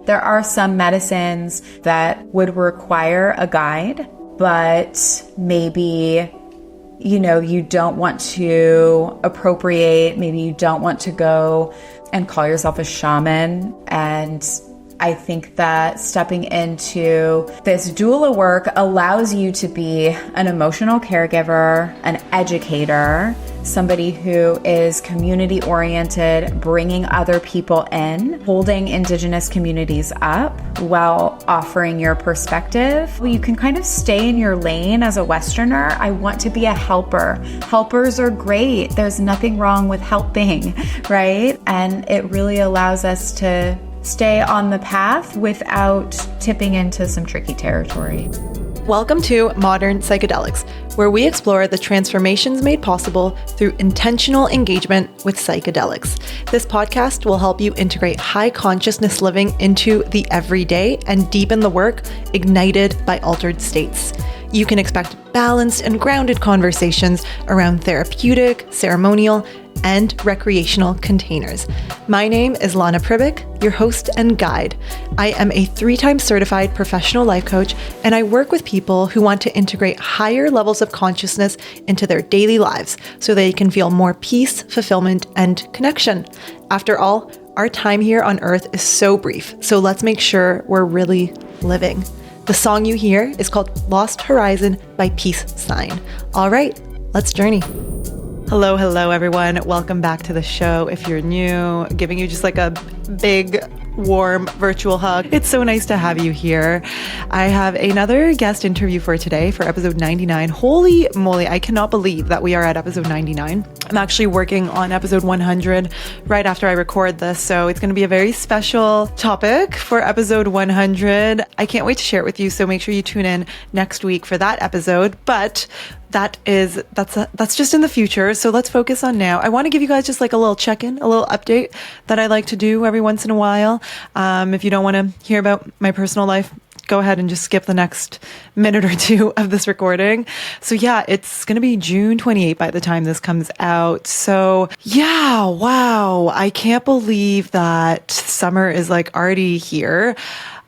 There are some medicines that would require a guide, but maybe, you don't want to appropriate, maybe you don't want to go and call yourself a shaman. And I think that stepping into this doula work allows you to be an emotional caregiver, an educator, somebody who is community oriented, bringing other people in, holding Indigenous communities up while offering your perspective. You can kind of stay in your lane as a Westerner. I want to be a helper. Helpers are great. There's nothing wrong with helping, right? And it really allows us to stay on the path without tipping into some tricky territory. Welcome to Modern Psychedelics, where we explore the transformations made possible through intentional engagement with psychedelics. This podcast will help you integrate high consciousness living into the everyday and deepen the work ignited by altered states. You can expect balanced and grounded conversations around therapeutic, ceremonial, and recreational containers. My name is Lana Pribic, your host and guide. I am a 3-time certified professional life coach, and I work with people who want to integrate higher levels of consciousness into their daily lives so they can feel more peace, fulfillment, and connection. After all, our time here on Earth is so brief, so let's make sure we're really living. The song you hear is called Lost Horizon by Peace Sign. All right, let's journey. Hello, everyone. Welcome back to the show. If you're new, giving you just like a big, warm virtual hug. It's so nice to have you here. I have another guest interview for today for episode 99. Holy moly, I cannot believe that we are at episode 99. I'm actually working on episode 100 right after I record this, so it's going to be a very special topic for episode 100. I can't wait to share it with you, so make sure you tune in next week for that episode. But that's just in the future. So let's focus on now. I want to give you guys just like a little check-in, a little update that I like to do every once in a while. If you don't want to hear about my personal life, go ahead and just skip the next minute or two of this recording. So yeah, it's going to be June 28th by the time this comes out. So yeah, wow. I can't believe that summer is like already here.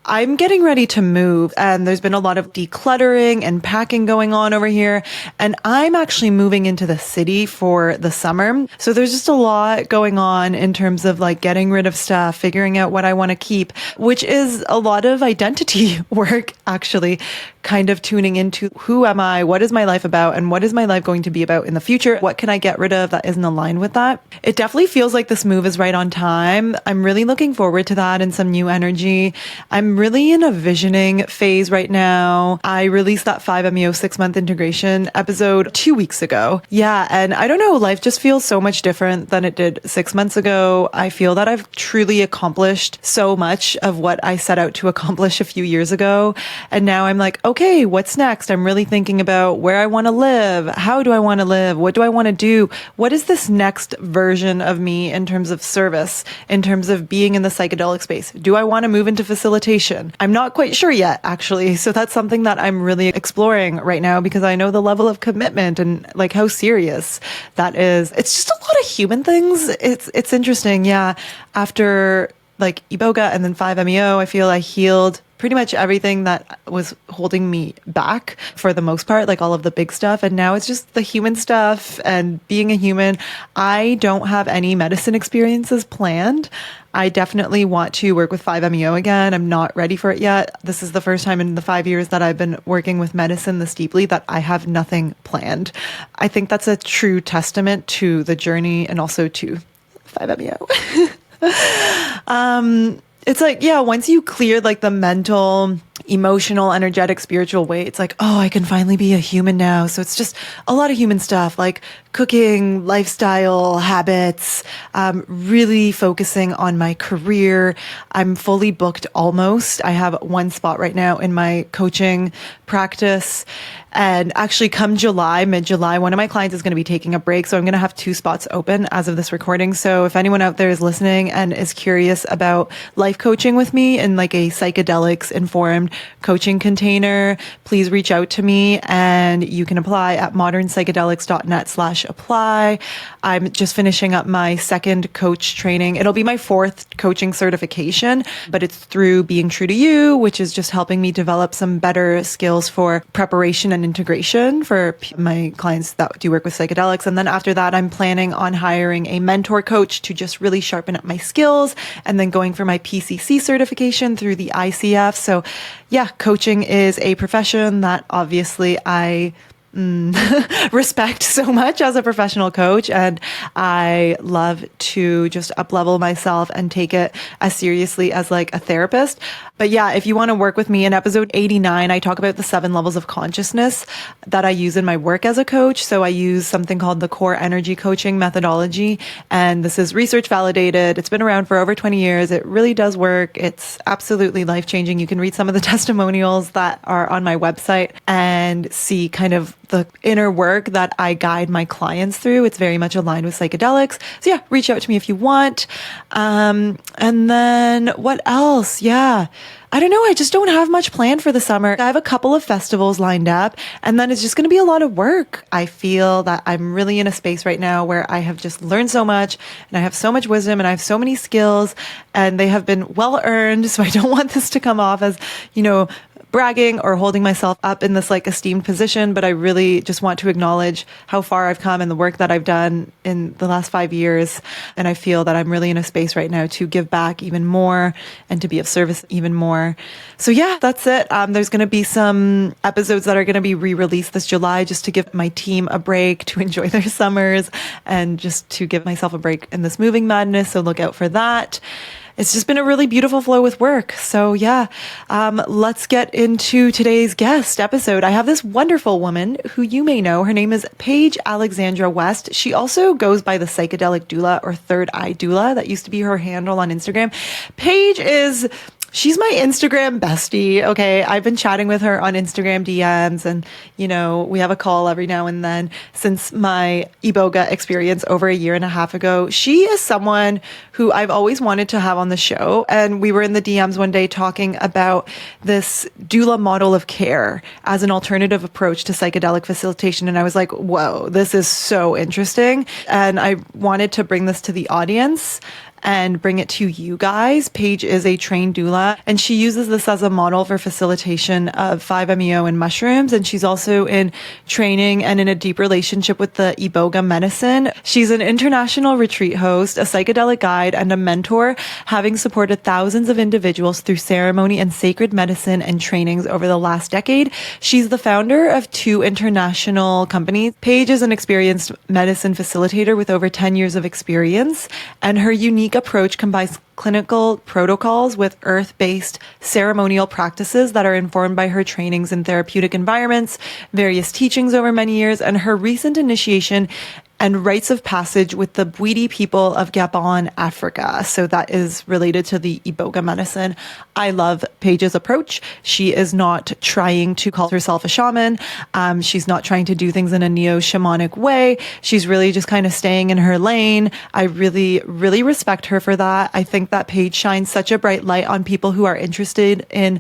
I'm getting ready to move, and there's been a lot of decluttering and packing going on over here, and I'm actually moving into the city for the summer. So there's just a lot going on in terms of like getting rid of stuff, figuring out what I want to keep, which is a lot of identity work, actually, kind of tuning into who am I, what is my life about, and what is my life going to be about in the future? What can I get rid of that isn't aligned with that? It definitely feels like this move is right on time. I'm really looking forward to that and some new energy. I'm really in a visioning phase right now. I released that 5MEO 6-month integration episode 2 weeks ago. Yeah, and I don't know, life just feels so much different than it did 6 months ago. I feel that I've truly accomplished so much of what I set out to accomplish a few years ago. And now I'm like, okay, what's next? I'm really thinking about where I want to live. How do I want to live? What do I want to do? What is this next version of me in terms of service, in terms of being in the psychedelic space? Do I want to move into facilitation? I'm not quite sure yet, actually. So that's something that I'm really exploring right now because I know the level of commitment and like how serious that is. It's just a lot of human things. It's interesting. Yeah. After like Iboga and then 5MEO, I feel I healed pretty much everything that was holding me back for the most part, like all of the big stuff. And now it's just the human stuff and being a human. I don't have any medicine experiences planned. I definitely want to work with 5MEO again. I'm not ready for it yet. This is the first time in the 5 years that I've been working with medicine this deeply that I have nothing planned. I think that's a true testament to the journey and also to 5MEO. It's like, yeah, once you clear like the mental, emotional, energetic, spiritual weight, it's like, oh, I can finally be a human now. So it's just a lot of human stuff like cooking, lifestyle, habits, really focusing on my career. I'm fully booked almost. I have one spot right now in my coaching practice. And actually come July, mid-July, one of my clients is going to be taking a break. So I'm going to have 2 spots open as of this recording. So if anyone out there is listening and is curious about life coaching with me in like a psychedelics informed coaching container, please reach out to me and you can apply at modernpsychedelics.net/ apply. I'm just finishing up my second coach training. It'll be my fourth coaching certification, but it's through Being True to You, which is just helping me develop some better skills for preparation and integration for my clients that do work with psychedelics. And then after that, I'm planning on hiring a mentor coach to just really sharpen up my skills, and then going for my PCC certification through the ICF. So yeah, coaching is a profession that obviously I respect so much as a professional coach, and I love to just up-level myself and take it as seriously as like a therapist. But yeah, if you want to work with me, in episode 89, I talk about the 7 levels of consciousness that I use in my work as a coach. So I use something called the core energy coaching methodology, and this is research validated. It's been around for over 20 years. It really does work. It's absolutely life-changing. You can read some of the testimonials that are on my website and see kind of the inner work that I guide my clients through. It's very much aligned with psychedelics. So yeah, reach out to me if you want. And then what else? Yeah. I don't know. I just don't have much planned for the summer. I have a couple of festivals lined up, and then it's just going to be a lot of work. I feel that I'm really in a space right now where I have just learned so much, and I have so much wisdom, and I have so many skills, and they have been well earned. So I don't want this to come off as, bragging or holding myself up in this like esteemed position, but I really just want to acknowledge how far I've come and the work that I've done in the last 5 years. And I feel that I'm really in a space right now to give back even more and to be of service even more. So yeah, that's it. There's going to be some episodes that are going to be re-released this July, just to give my team a break, to enjoy their summers, and just to give myself a break in this moving madness. So look out for that. It's just been a really beautiful flow with work. So yeah, let's get into today's guest episode. I have this wonderful woman who you may know. Her name is Paije Alexandra West. She also goes by the Psychedelic Doula, or Third Eye Doula. That used to be her handle on Instagram. She's my Instagram bestie. Okay. I've been chatting with her on Instagram DMs, and, we have a call every now and then since my Iboga experience over a year and a half ago. She is someone who I've always wanted to have on the show. And we were in the DMs one day talking about this doula model of care as an alternative approach to psychedelic facilitation. And I was like, whoa, this is so interesting. And I wanted to bring this to the audience and bring it to you guys. Paige is a trained doula, and she uses this as a model for facilitation of 5-MeO and mushrooms. And she's also in training and in a deep relationship with the Iboga medicine. She's an international retreat host, a psychedelic guide, and a mentor, having supported thousands of individuals through ceremony and sacred medicine and trainings over the last decade. She's the founder of 2 international companies. Paige is an experienced medicine facilitator with over 10 years of experience, and her unique approach combines clinical protocols with earth-based ceremonial practices that are informed by her trainings in therapeutic environments, various teachings over many years, and her recent initiation and rites of passage with the Bwiti people of Gabon, Africa. So that is related to the Iboga medicine. I love Paige's approach. She is not trying to call herself a shaman. She's not trying to do things in a neo-shamanic way. She's really just kind of staying in her lane. I really, really respect her for that. I think that Paige shines such a bright light on people who are interested in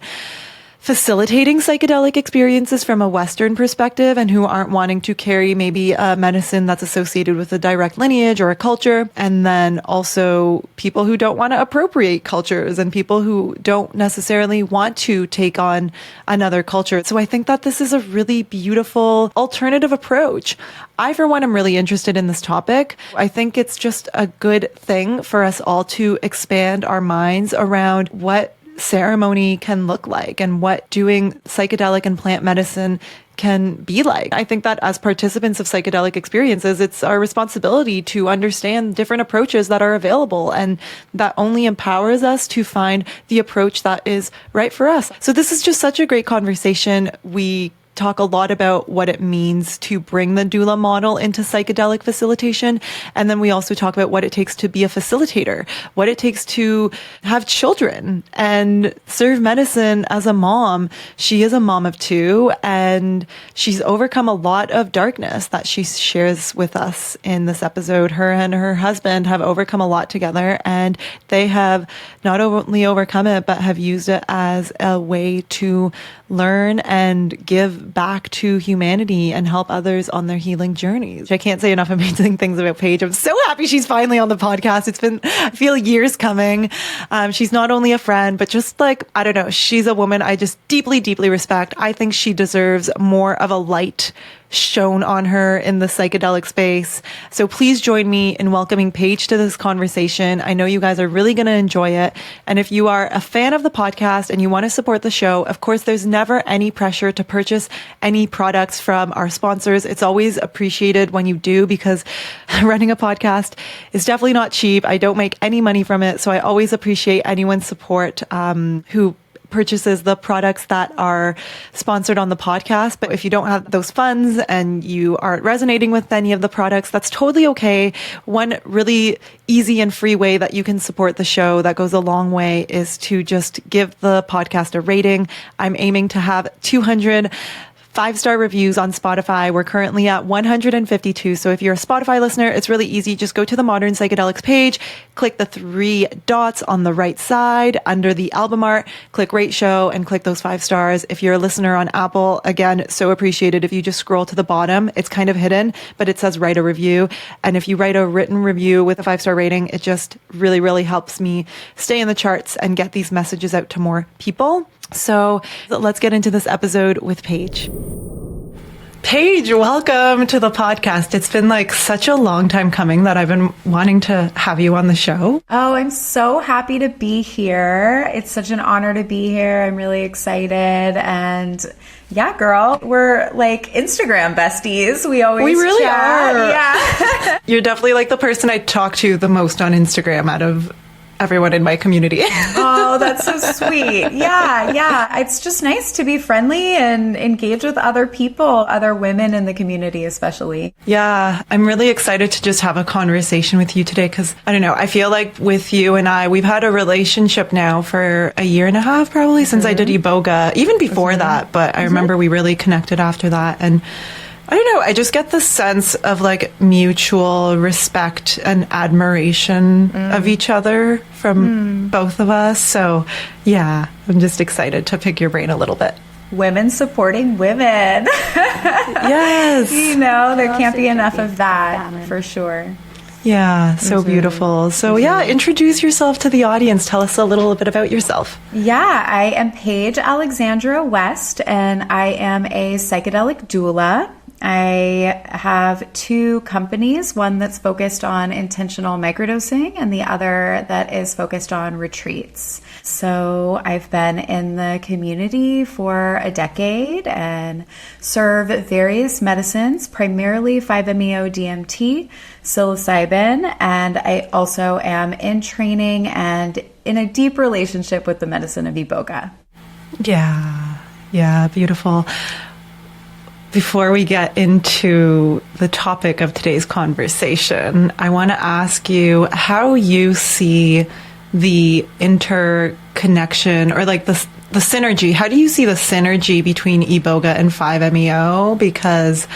facilitating psychedelic experiences from a Western perspective, and who aren't wanting to carry maybe a medicine that's associated with a direct lineage or a culture. And then also people who don't want to appropriate cultures, and people who don't necessarily want to take on another culture. So I think that this is a really beautiful alternative approach. I, for one, am really interested in this topic. I think it's just a good thing for us all to expand our minds around what ceremony can look like and what doing psychedelic and plant medicine can be like. I think that as participants of psychedelic experiences, it's our responsibility to understand different approaches that are available, and that only empowers us to find the approach that is right for us. So this is just such a great conversation. We talk a lot about what it means to bring the doula model into psychedelic facilitation. And then we also talk about what it takes to be a facilitator, what it takes to have children and serve medicine as a mom. She is a mom of 2, and she's overcome a lot of darkness that she shares with us in this episode. Her and her husband have overcome a lot together, and they have not only overcome it, but have used it as a way to learn and give back to humanity and help others on their healing journeys. I can't say enough amazing things about Paige. I'm so happy she's finally on the podcast. It's been, I feel, years coming. She's not only a friend, but just like, I don't know, she's a woman I just deeply, deeply respect. I think she deserves more of a light shown on her in the psychedelic space. So please join me in welcoming Paige to this conversation. I know you guys are really going to enjoy it. And if you are a fan of the podcast and you want to support the show, of course, there's never any pressure to purchase any products from our sponsors. It's always appreciated when you do, because running a podcast is definitely not cheap. I don't make any money from it. So I always appreciate anyone's support who purchases the products that are sponsored on the podcast. But if you don't have those funds and you aren't resonating with any of the products, that's totally okay. One really easy and free way that you can support the show that goes a long way is to just give the podcast a rating. I'm aiming to have 200 5-star reviews on Spotify. We're currently at 152. So if you're a Spotify listener, it's really easy. Just go to the Modern Psychedelics page, click the 3 dots on the right side under the album art, click rate show, and click those 5 stars. If you're a listener on Apple, again, so appreciated if you just scroll to the bottom. It's kind of hidden, but it says write a review. And if you write a written review with a 5-star rating, it just really, really helps me stay in the charts and get these messages out to more people. So let's get into this episode with Paige. Paige, welcome to the podcast. It's been like such a long time coming that I've been wanting to have you on the show. Oh, I'm so happy to be here. It's such an honor to be here. I'm really excited. And yeah, girl, we're like Instagram besties. We really chat. Are. Yeah. You're definitely like the person I talk to the most on Instagram out of everyone in my community. Oh, that's so sweet. Yeah. It's just nice to be friendly and engage with other people, other women in the community, especially. Yeah, I'm really excited to just have a conversation with you today because, I don't know, I feel like with you and I, we've had a relationship now for a year and a half probably since I did Iboga, even before that, but I remember we really connected after that. And I don't know, I just get the sense of like mutual respect and admiration of each other from both of us. So yeah, I'm just excited to pick your brain a little bit. Women supporting women. Yes. You know, there can't be enough of that for sure. Yeah, so beautiful. So yeah, introduce yourself to the audience. Tell us a little bit about yourself. Yeah, I am Paije Alexandra West, and I am a psychedelic doula. I have 2 companies, one that's focused on intentional microdosing and the other that is focused on retreats. So I've been in the community for a decade and serve various medicines, primarily 5-MeO-DMT, psilocybin, and I also am in training and in a deep relationship with the medicine of Iboga. Yeah, beautiful. Before we get into the topic of today's conversation, I want to ask you how you see the interconnection or like the synergy. How do you see the synergy between Iboga and 5-MeO? Because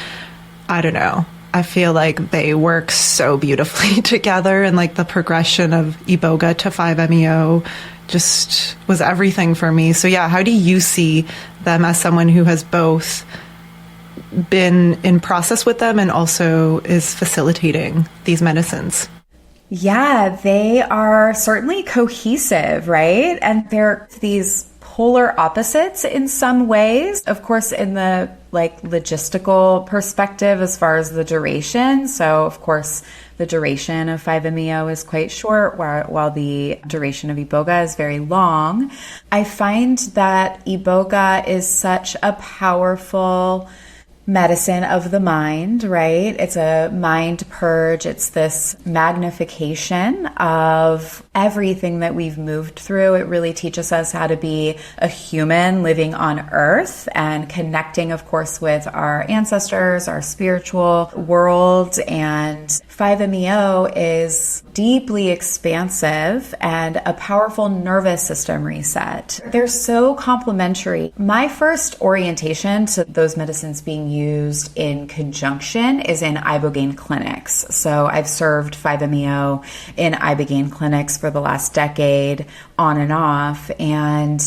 I don't know, I feel like they work so beautifully together, and like the progression of Iboga to 5-MeO just was everything for me. So yeah, how do you see them as someone who has both been in process with them and also is facilitating these medicines? Yeah, they are certainly cohesive, right? And they're these polar opposites in some ways. Of course, in the like logistical perspective as far as the duration. So of course, the duration of 5-MeO is quite short, while the duration of Iboga is very long. I find that Iboga is such a powerful medicine of the mind, right? It's a mind purge. It's this magnification of everything that we've moved through. It really teaches us how to be a human living on earth and connecting, of course, with our ancestors, our spiritual world. And 5-MeO is deeply expansive and a powerful nervous system reset. They're so complementary. My first orientation to those medicines being used in conjunction is in ibogaine clinics. So I've served 5-MeO in ibogaine clinics for the last decade, on and off, and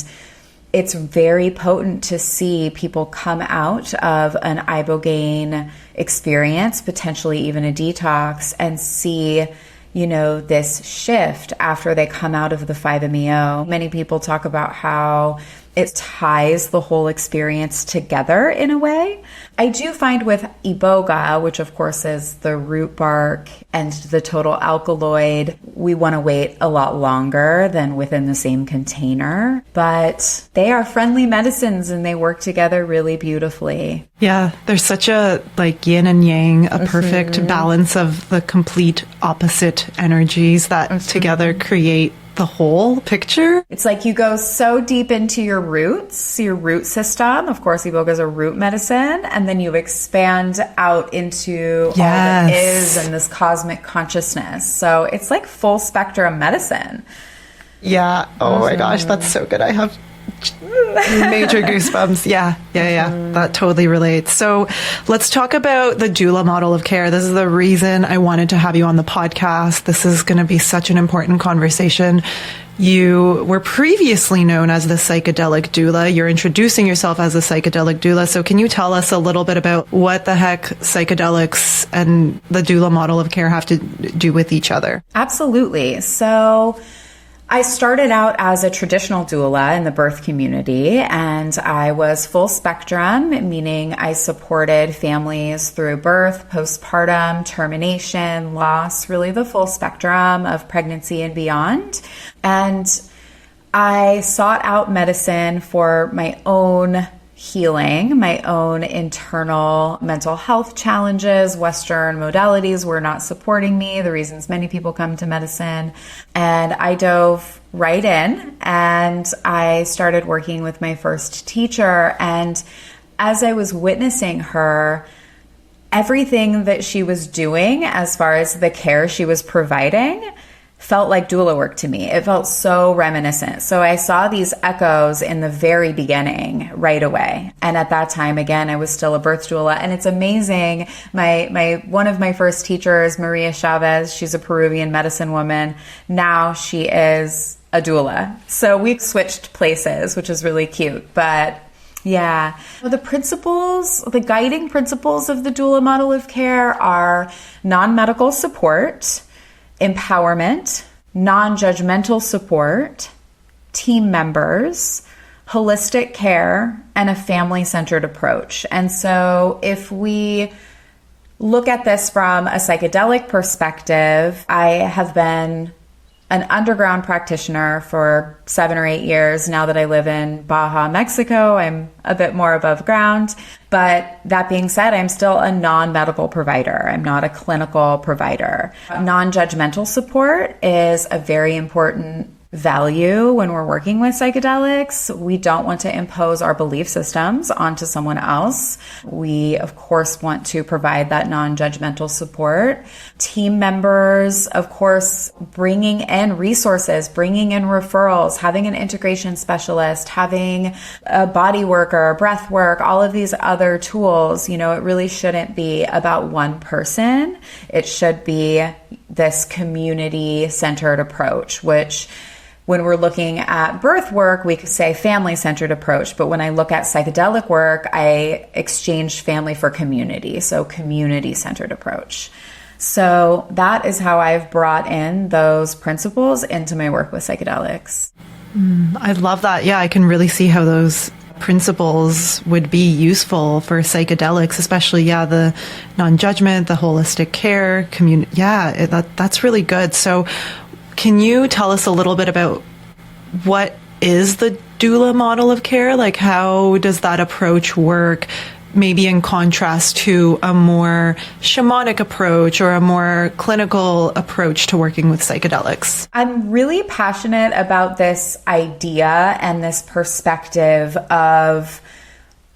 it's very potent to see people come out of an ibogaine experience, potentially even a detox, and see, you know, this shift after they come out of the 5-MeO. Many people talk about how it ties the whole experience together in a way. I do find with iboga, which of course is the root bark and the total alkaloid, we want to wait a lot longer than within the same container. But they are friendly medicines and they work together really beautifully. Yeah, there's such a like yin and yang, a perfect balance of the complete opposite energies that together create the whole picture. It's like you go so deep into your roots, your root system. Of course, iboga is a root medicine. And then you expand out into all that is and this cosmic consciousness. So it's like full spectrum medicine. Yeah. Oh my gosh, that's so good. I have major goosebumps. Yeah. That totally relates. So let's talk about the doula model of care. This is the reason I wanted to have you on the podcast. This is going to be such an important conversation. You were previously known as the psychedelic doula. You're introducing yourself as a psychedelic doula. So can you tell us a little bit about what the heck psychedelics and the doula model of care have to do with each other? Absolutely. So I started out as a traditional doula in the birth community, and I was full spectrum, meaning I supported families through birth, postpartum, termination, loss, really the full spectrum of pregnancy and beyond. And I sought out medicine for my own healing, my own internal mental health challenges. Western modalities were not supporting me, the reasons many people come to medicine. And I dove right in and I started working with my first teacher. And as I was witnessing her, everything that she was doing as far as the care she was providing felt like doula work to me. It felt so reminiscent. So I saw these echoes in the very beginning right away. And at that time, again, I was still a birth doula. And it's amazing. One of my first teachers, Maria Chavez, she's a Peruvian medicine woman. Now she is a doula. So we switched places, which is really cute. But yeah, the principles, the guiding principles of the doula model of care are non-medical support, empowerment, non-judgmental support, team members, holistic care, and a family-centered approach. And so if we look at this from a psychedelic perspective, I have been an underground practitioner for 7 or 8 years. Now that I live in Baja, Mexico, I'm a bit more above ground. But that being said, I'm still a non-medical provider. I'm not a clinical provider. Non-judgmental support is a very important value when we're working with psychedelics. We don't want to impose our belief systems onto someone else. We, of course, want to provide that non-judgmental support. Team members, of course, bringing in resources, bringing in referrals, having an integration specialist, having a body worker, breath work, all of these other tools. You know, it really shouldn't be about one person. It should be this community-centered approach, which when we're looking at birth work, we could say family-centered approach. But when I look at psychedelic work, I exchange family for community. So community-centered approach. So that is how I've brought in those principles into my work with psychedelics. I love that. Yeah, I can really see how those principles would be useful for psychedelics, especially, the non-judgment, the holistic care, community. Yeah, that's really good. So can you tell us a little bit about what is the doula model of care? Like, how does that approach work, maybe in contrast to a more shamanic approach or a more clinical approach to working with psychedelics? I'm really passionate about this idea and this perspective of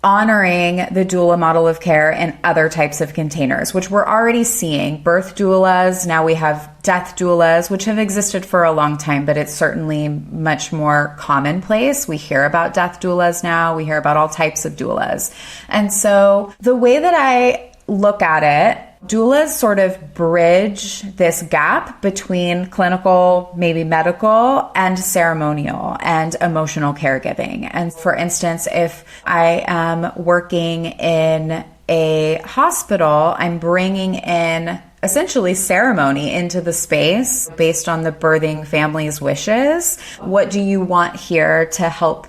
honoring the doula model of care in other types of containers, which we're already seeing. Birth doulas, now we have death doulas, which have existed for a long time, but it's certainly much more commonplace. We hear about death doulas now. We hear about all types of doulas. And so the way that I look at it Doulas sort of bridge this gap between clinical, maybe medical, and ceremonial and emotional caregiving. And for instance, if I am working in a hospital, I'm bringing in essentially ceremony into the space based on the birthing family's wishes. What do you want here to help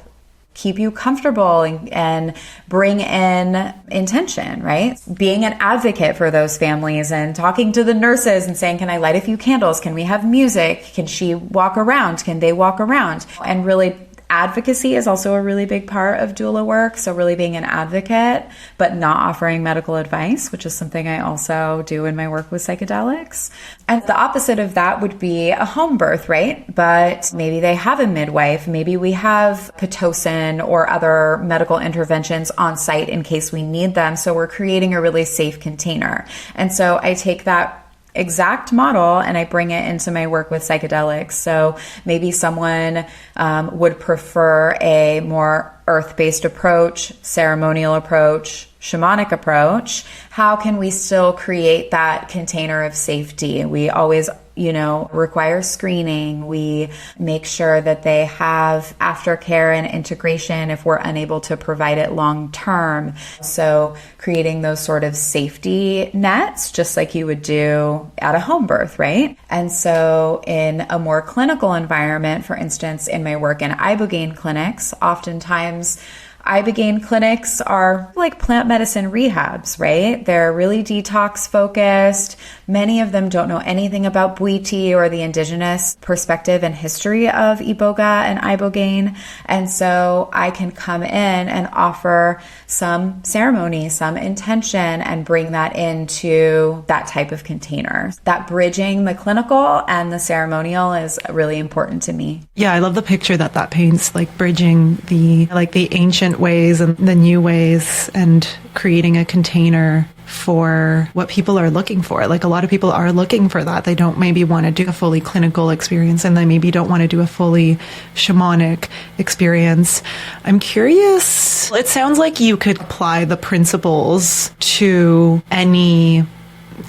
keep you comfortable and bring in intention, right? Being an advocate for those families and talking to the nurses and saying, can I light a few candles? Can we have music? Can she walk around? Can they walk around? And really, advocacy is also a really big part of doula work. So really being an advocate, but not offering medical advice, which is something I also do in my work with psychedelics. And the opposite of that would be a home birth, right? But maybe they have a midwife. Maybe we have Pitocin or other medical interventions on site in case we need them. So we're creating a really safe container. And so I take that exact model and I bring it into my work with psychedelics. So maybe someone would prefer a more earth-based approach, ceremonial approach, shamanic approach. How can we still create that container of safety? We always, require screening. We make sure that they have aftercare and integration if we're unable to provide it long term. So creating those sort of safety nets, just like you would do at a home birth, right? And so in a more clinical environment, for instance, in my work in ibogaine clinics, oftentimes ibogaine clinics are like plant medicine rehabs, right? They're really detox focused. Many of them don't know anything about Bwiti or the indigenous perspective and history of iboga and ibogaine. And so I can come in and offer some ceremony, some intention, and bring that into that type of container. That bridging the clinical and the ceremonial is really important to me. Yeah, I love the picture that paints, like bridging the ancient ways and the new ways and creating a container for what people are looking for. Like a lot of people are looking for that. They don't maybe want to do a fully clinical experience and they maybe don't want to do a fully shamanic experience. I'm curious, it sounds like you could apply the principles to any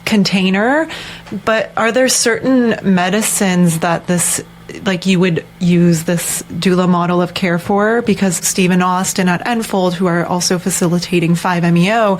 container, but are there certain medicines that you would use this doula model of care for? Because Stephen Austin at Enfold, who are also facilitating 5-MeO,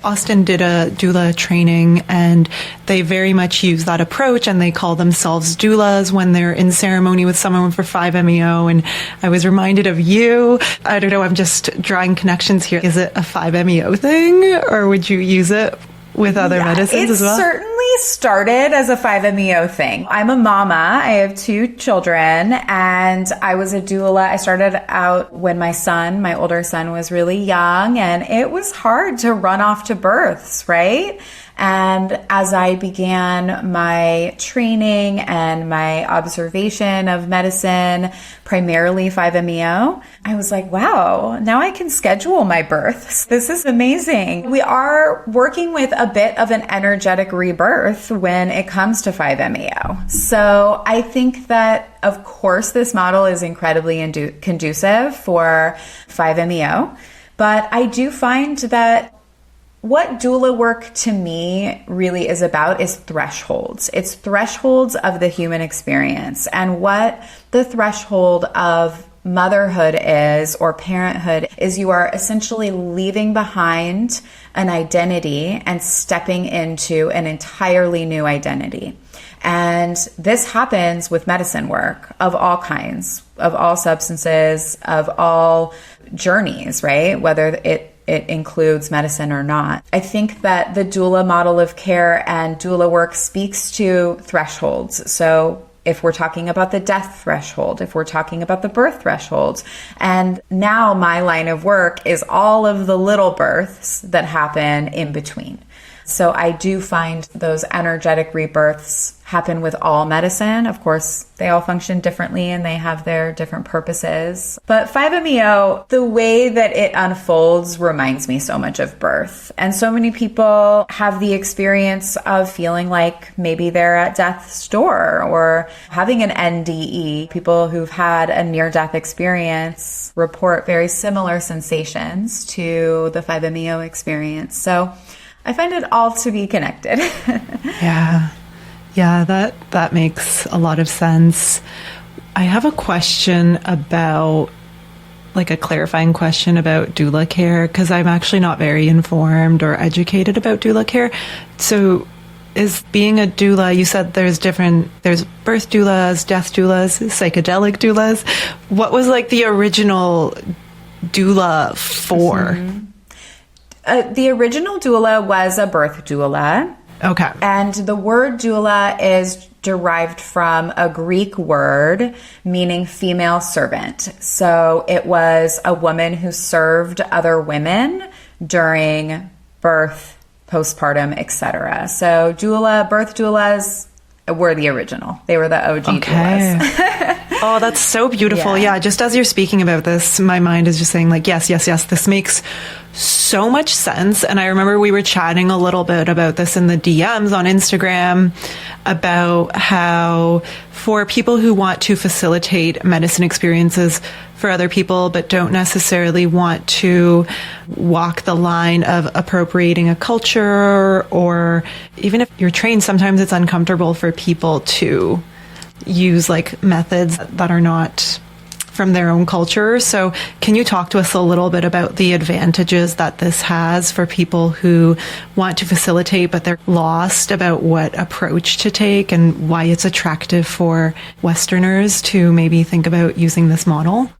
Austin did a doula training and they very much use that approach and they call themselves doulas when they're in ceremony with someone for 5-MeO. And I was reminded of you. I don't know, I'm just drawing connections here. Is it a 5-MeO thing or would you use it with other medicines as well? It certainly started as a 5-MeO thing. I'm a mama. I have 2 children and I was a doula. I started out when my older son was really young and it was hard to run off to births, right? And as I began my training and my observation of medicine, primarily 5-MeO, I was like, wow, now I can schedule my births. This is amazing. We are working with a bit of an energetic rebirth when it comes to 5-MeO. So I think that, of course, this model is incredibly conducive for 5-MeO, but I do find that what doula work to me really is about is thresholds. It's thresholds of the human experience. And what the threshold of motherhood is, or parenthood, is you are essentially leaving behind an identity and stepping into an entirely new identity. And this happens with medicine work of all kinds, of all substances, of all journeys, right? Whether it includes medicine or not. I think that the doula model of care and doula work speaks to thresholds. So if we're talking about the death threshold, if we're talking about the birth thresholds, and now my line of work is all of the little births that happen in between. So I do find those energetic rebirths happen with all medicine. Of course, they all function differently and they have their different purposes. But 5-MeO, the way that it unfolds reminds me so much of birth. And so many people have the experience of feeling like maybe they're at death's door or having an NDE. People who've had a near-death experience report very similar sensations to the 5-MeO experience. So I find it all to be connected. Yeah. Yeah, that makes a lot of sense. I have a question about, like a clarifying question about doula care, because I'm actually not very informed or educated about doula care. So is being a doula, you said there's birth doulas, death doulas, psychedelic doulas. What was like the original doula for? Mm-hmm. The original doula was a birth doula. Okay. And the word doula is derived from a Greek word meaning female servant. So it was a woman who served other women during birth, postpartum, etc. So doula, birth doulas were the original. They were the OG doulas. Oh, that's so beautiful. Yeah, just as you're speaking about this, my mind is just saying like, yes, this makes so much sense. And I remember we were chatting a little bit about this in the DMs on Instagram about how for people who want to facilitate medicine experiences for other people, but don't necessarily want to walk the line of appropriating a culture, or even if you're trained, sometimes it's uncomfortable for people to use like methods that are not from their own culture. So can you talk to us a little bit about the advantages that this has for people who want to facilitate, but they're lost about what approach to take and why it's attractive for Westerners to maybe think about using this model?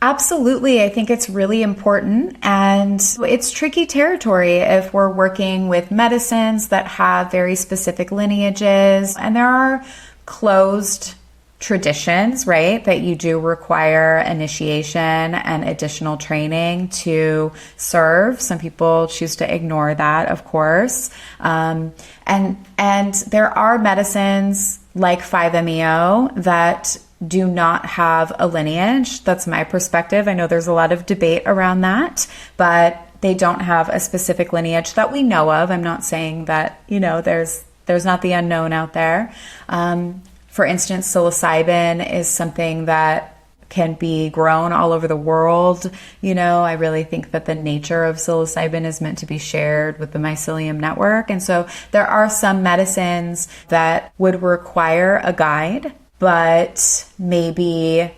Absolutely. I think it's really important, and it's tricky territory if we're working with medicines that have very specific lineages, and there are closed traditions, right, that you do require initiation and additional training to serve. Some people choose to ignore that, of course. And there are medicines like 5-MeO that do not have a lineage. That's my perspective. I know there's a lot of debate around that, but they don't have a specific lineage that we know of. I'm not saying that, there's not the unknown out there. For instance, psilocybin is something that can be grown all over the world. I really think that the nature of psilocybin is meant to be shared with the mycelium network. And so there are some medicines that would require a guide, but maybe,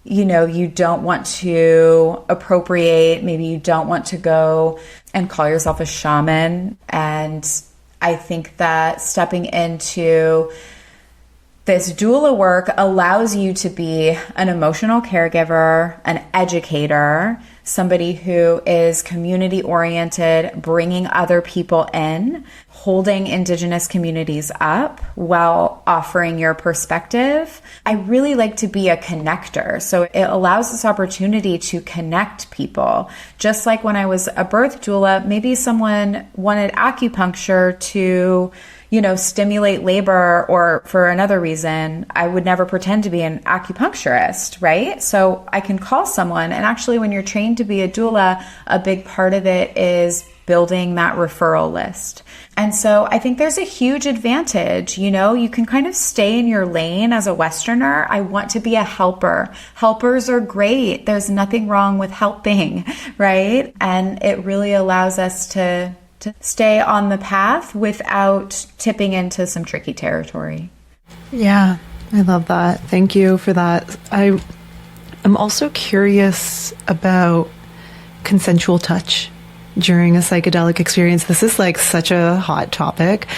you don't want to appropriate, maybe you don't want to go and call yourself a shaman. And I think that stepping into this doula work allows you to be an emotional caregiver, an educator, somebody who is community oriented, bringing other people in, holding Indigenous communities up while offering your perspective. I really like to be a connector. So it allows this opportunity to connect people. Just like when I was a birth doula, maybe someone wanted acupuncture to stimulate labor, or for another reason, I would never pretend to be an acupuncturist, right? So I can call someone, and actually when you're trained to be a doula, a big part of it is building that referral list. And so I think there's a huge advantage. You can kind of stay in your lane as a Westerner. I want to be a helper. Helpers are great. There's nothing wrong with helping, right? And it really allows us to stay on the path without tipping into some tricky territory. Yeah, I love that. Thank you for that. I'm also curious about consensual touch during a psychedelic experience. This is like such a hot topic.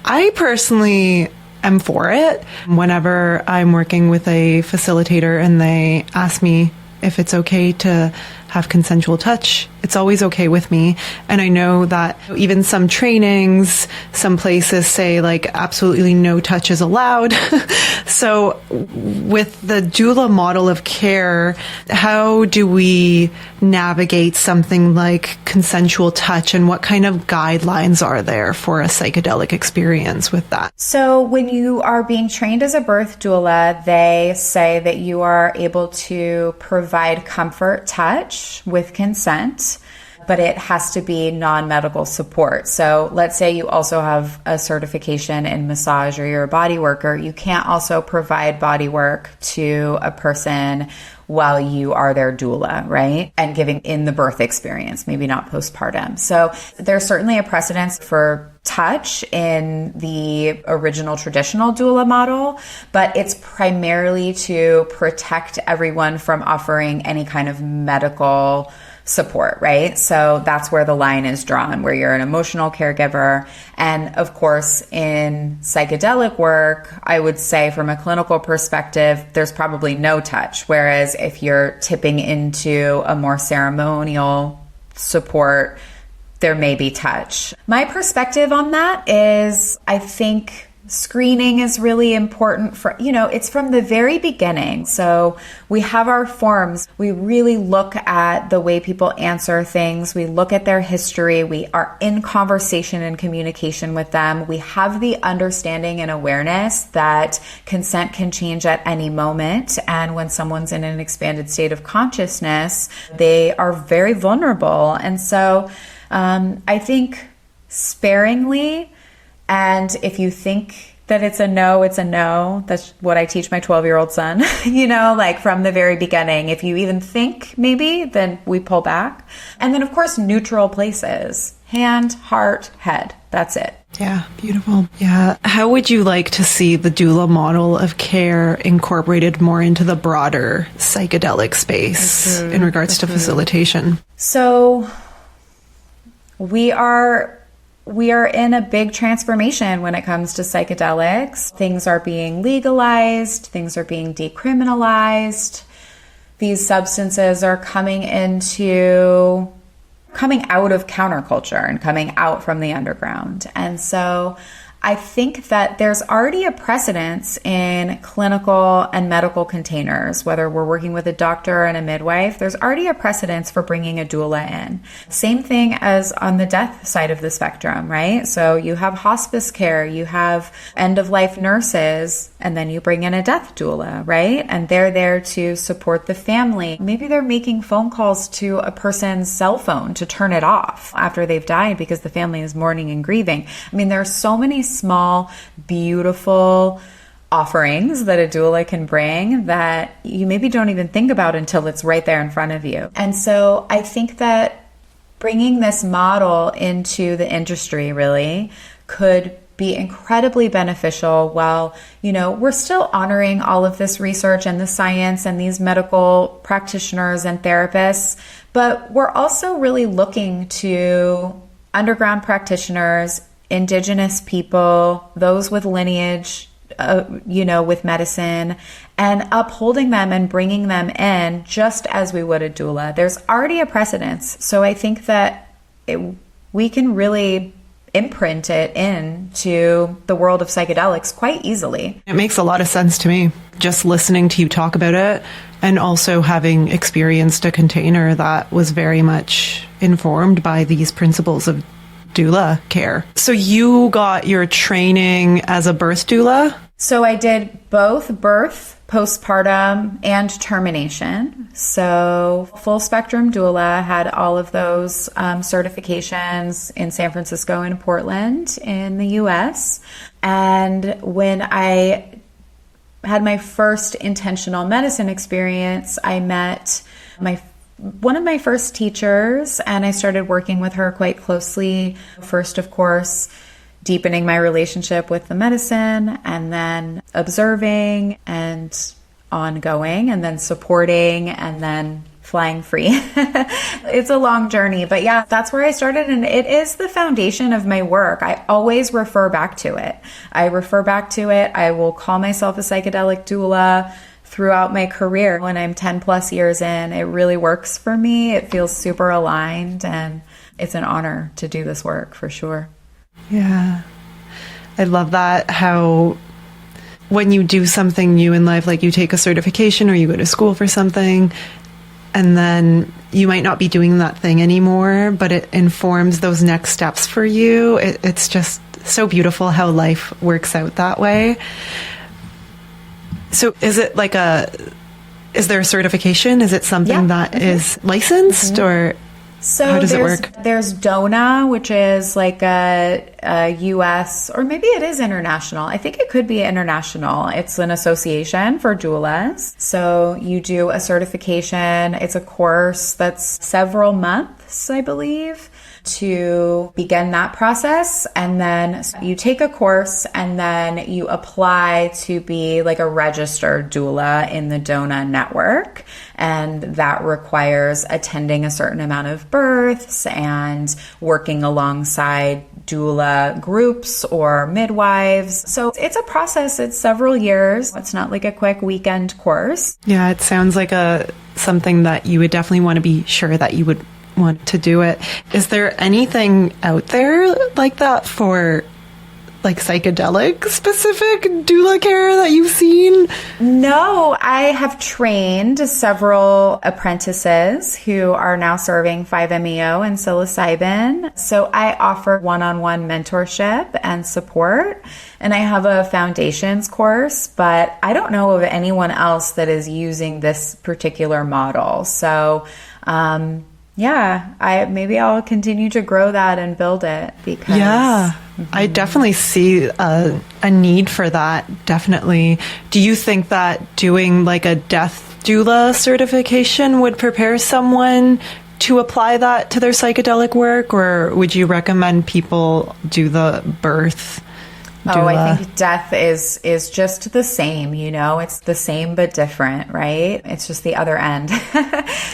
I personally am for it. Whenever I'm working with a facilitator and they ask me if it's okay to have consensual touch, it's always okay with me. And I know that even some trainings, some places say like absolutely no touch is allowed. So with the doula model of care, how do we navigate something like consensual touch, and what kind of guidelines are there for a psychedelic experience with that? So when you are being trained as a birth doula, they say that you are able to provide comfort touch with consent. but it has to be non-medical support. So let's say you also have a certification in massage or you're a body worker. You can't also provide body work to a person while you are their doula, right? And giving in the birth experience, maybe not postpartum. So there's certainly a precedence for touch in the original traditional doula model, but it's primarily to protect everyone from offering any kind of medical support, right? So that's where the line is drawn, where you're an emotional caregiver. And of course, in psychedelic work, I would say from a clinical perspective, there's probably no touch. Whereas if you're tipping into a more ceremonial support, there may be touch. My perspective on that is, I think screening is really important for, it's from the very beginning. So we have our forms. We really look at the way people answer things. We look at their history. We are in conversation and communication with them. We have the understanding and awareness that consent can change at any moment. And when someone's in an expanded state of consciousness, they are very vulnerable. And so I think sparingly. And if you think that it's a no, it's a no. That's what I teach my 12-year-old son, like from the very beginning. If you even think maybe, then we pull back. And then, of course, neutral places, hand, heart, head. That's it. Yeah, beautiful. Yeah. How would you like to see the doula model of care incorporated more into the broader psychedelic space in regards to facilitation? So we are in a big transformation when it comes to psychedelics. Things are being legalized. Things are being decriminalized. These substances are coming out of counterculture and coming out from the underground. And so I think that there's already a precedence in clinical and medical containers, whether we're working with a doctor and a midwife, there's already a precedence for bringing a doula in. Same thing as on the death side of the spectrum, right? So you have hospice care, you have end-of-life nurses, and then you bring in a death doula, right? And they're there to support the family. Maybe they're making phone calls to a person's cell phone to turn it off after they've died because the family is mourning and grieving. I mean, there are so many small, beautiful offerings that a doula can bring that you maybe don't even think about until it's right there in front of you. And so I think that bringing this model into the industry really could be incredibly beneficial while, we're still honoring all of this research and the science and these medical practitioners and therapists, but we're also really looking to underground practitioners, Indigenous people, those with lineage, with medicine, and upholding them and bringing them in just as we would a doula. There's already a precedence. So I think that we can really imprint it into the world of psychedelics quite easily. It makes a lot of sense to me, just listening to you talk about it and also having experienced a container that was very much informed by these principles of doula care. So you got your training as a birth doula? So I did both birth, postpartum, and termination. So full spectrum doula, had all of those certifications in San Francisco and Portland in the US. And when I had my first intentional medicine experience, I met one of my first teachers, and I started working with her quite closely. First, of course, deepening my relationship with the medicine, and then observing and ongoing, and then supporting, and then flying free. It's a long journey, but yeah, that's where I started, and it is the foundation of my work. I always refer back to it. I will call myself a psychedelic doula throughout my career. When I'm 10 plus years in, it really works for me. It feels super aligned, and it's an honor to do this work for sure. Yeah. I love that, how when you do something new in life, like you take a certification or you go to school for something, and then you might not be doing that thing anymore, but it informs those next steps for you. It's just so beautiful how life works out that way. So is it is there a certification? Is it something that is licensed or? So how does it work? There's Doula, which is like a US, or maybe it is international. I think it could be international. It's an association for doulas. So you do a certification. It's a course that's several months, I believe, to begin that process. And then you take a course and then you apply to be like a registered doula in the Doula network. And that requires attending a certain amount of births and working alongside doula groups or midwives. So it's a process. It's several years. It's not like a quick weekend course. Yeah, it sounds like something that you would definitely want to be sure that you would want to do it. Is there anything out there like that for like psychedelic specific doula care that you've seen? No, I have trained several apprentices who are now serving 5-MeO and psilocybin. So I offer one-on-one mentorship and support. And I have a foundations course, but I don't know of anyone else that is using this particular model. So, maybe I'll continue to grow that and build it because... Yeah, I definitely see a need for that, definitely. Do you think that doing like a death doula certification would prepare someone to apply that to their psychedelic work, or would you recommend people do the birth doula? Oh, I think death is just the same, it's the same but different, right? It's just the other end.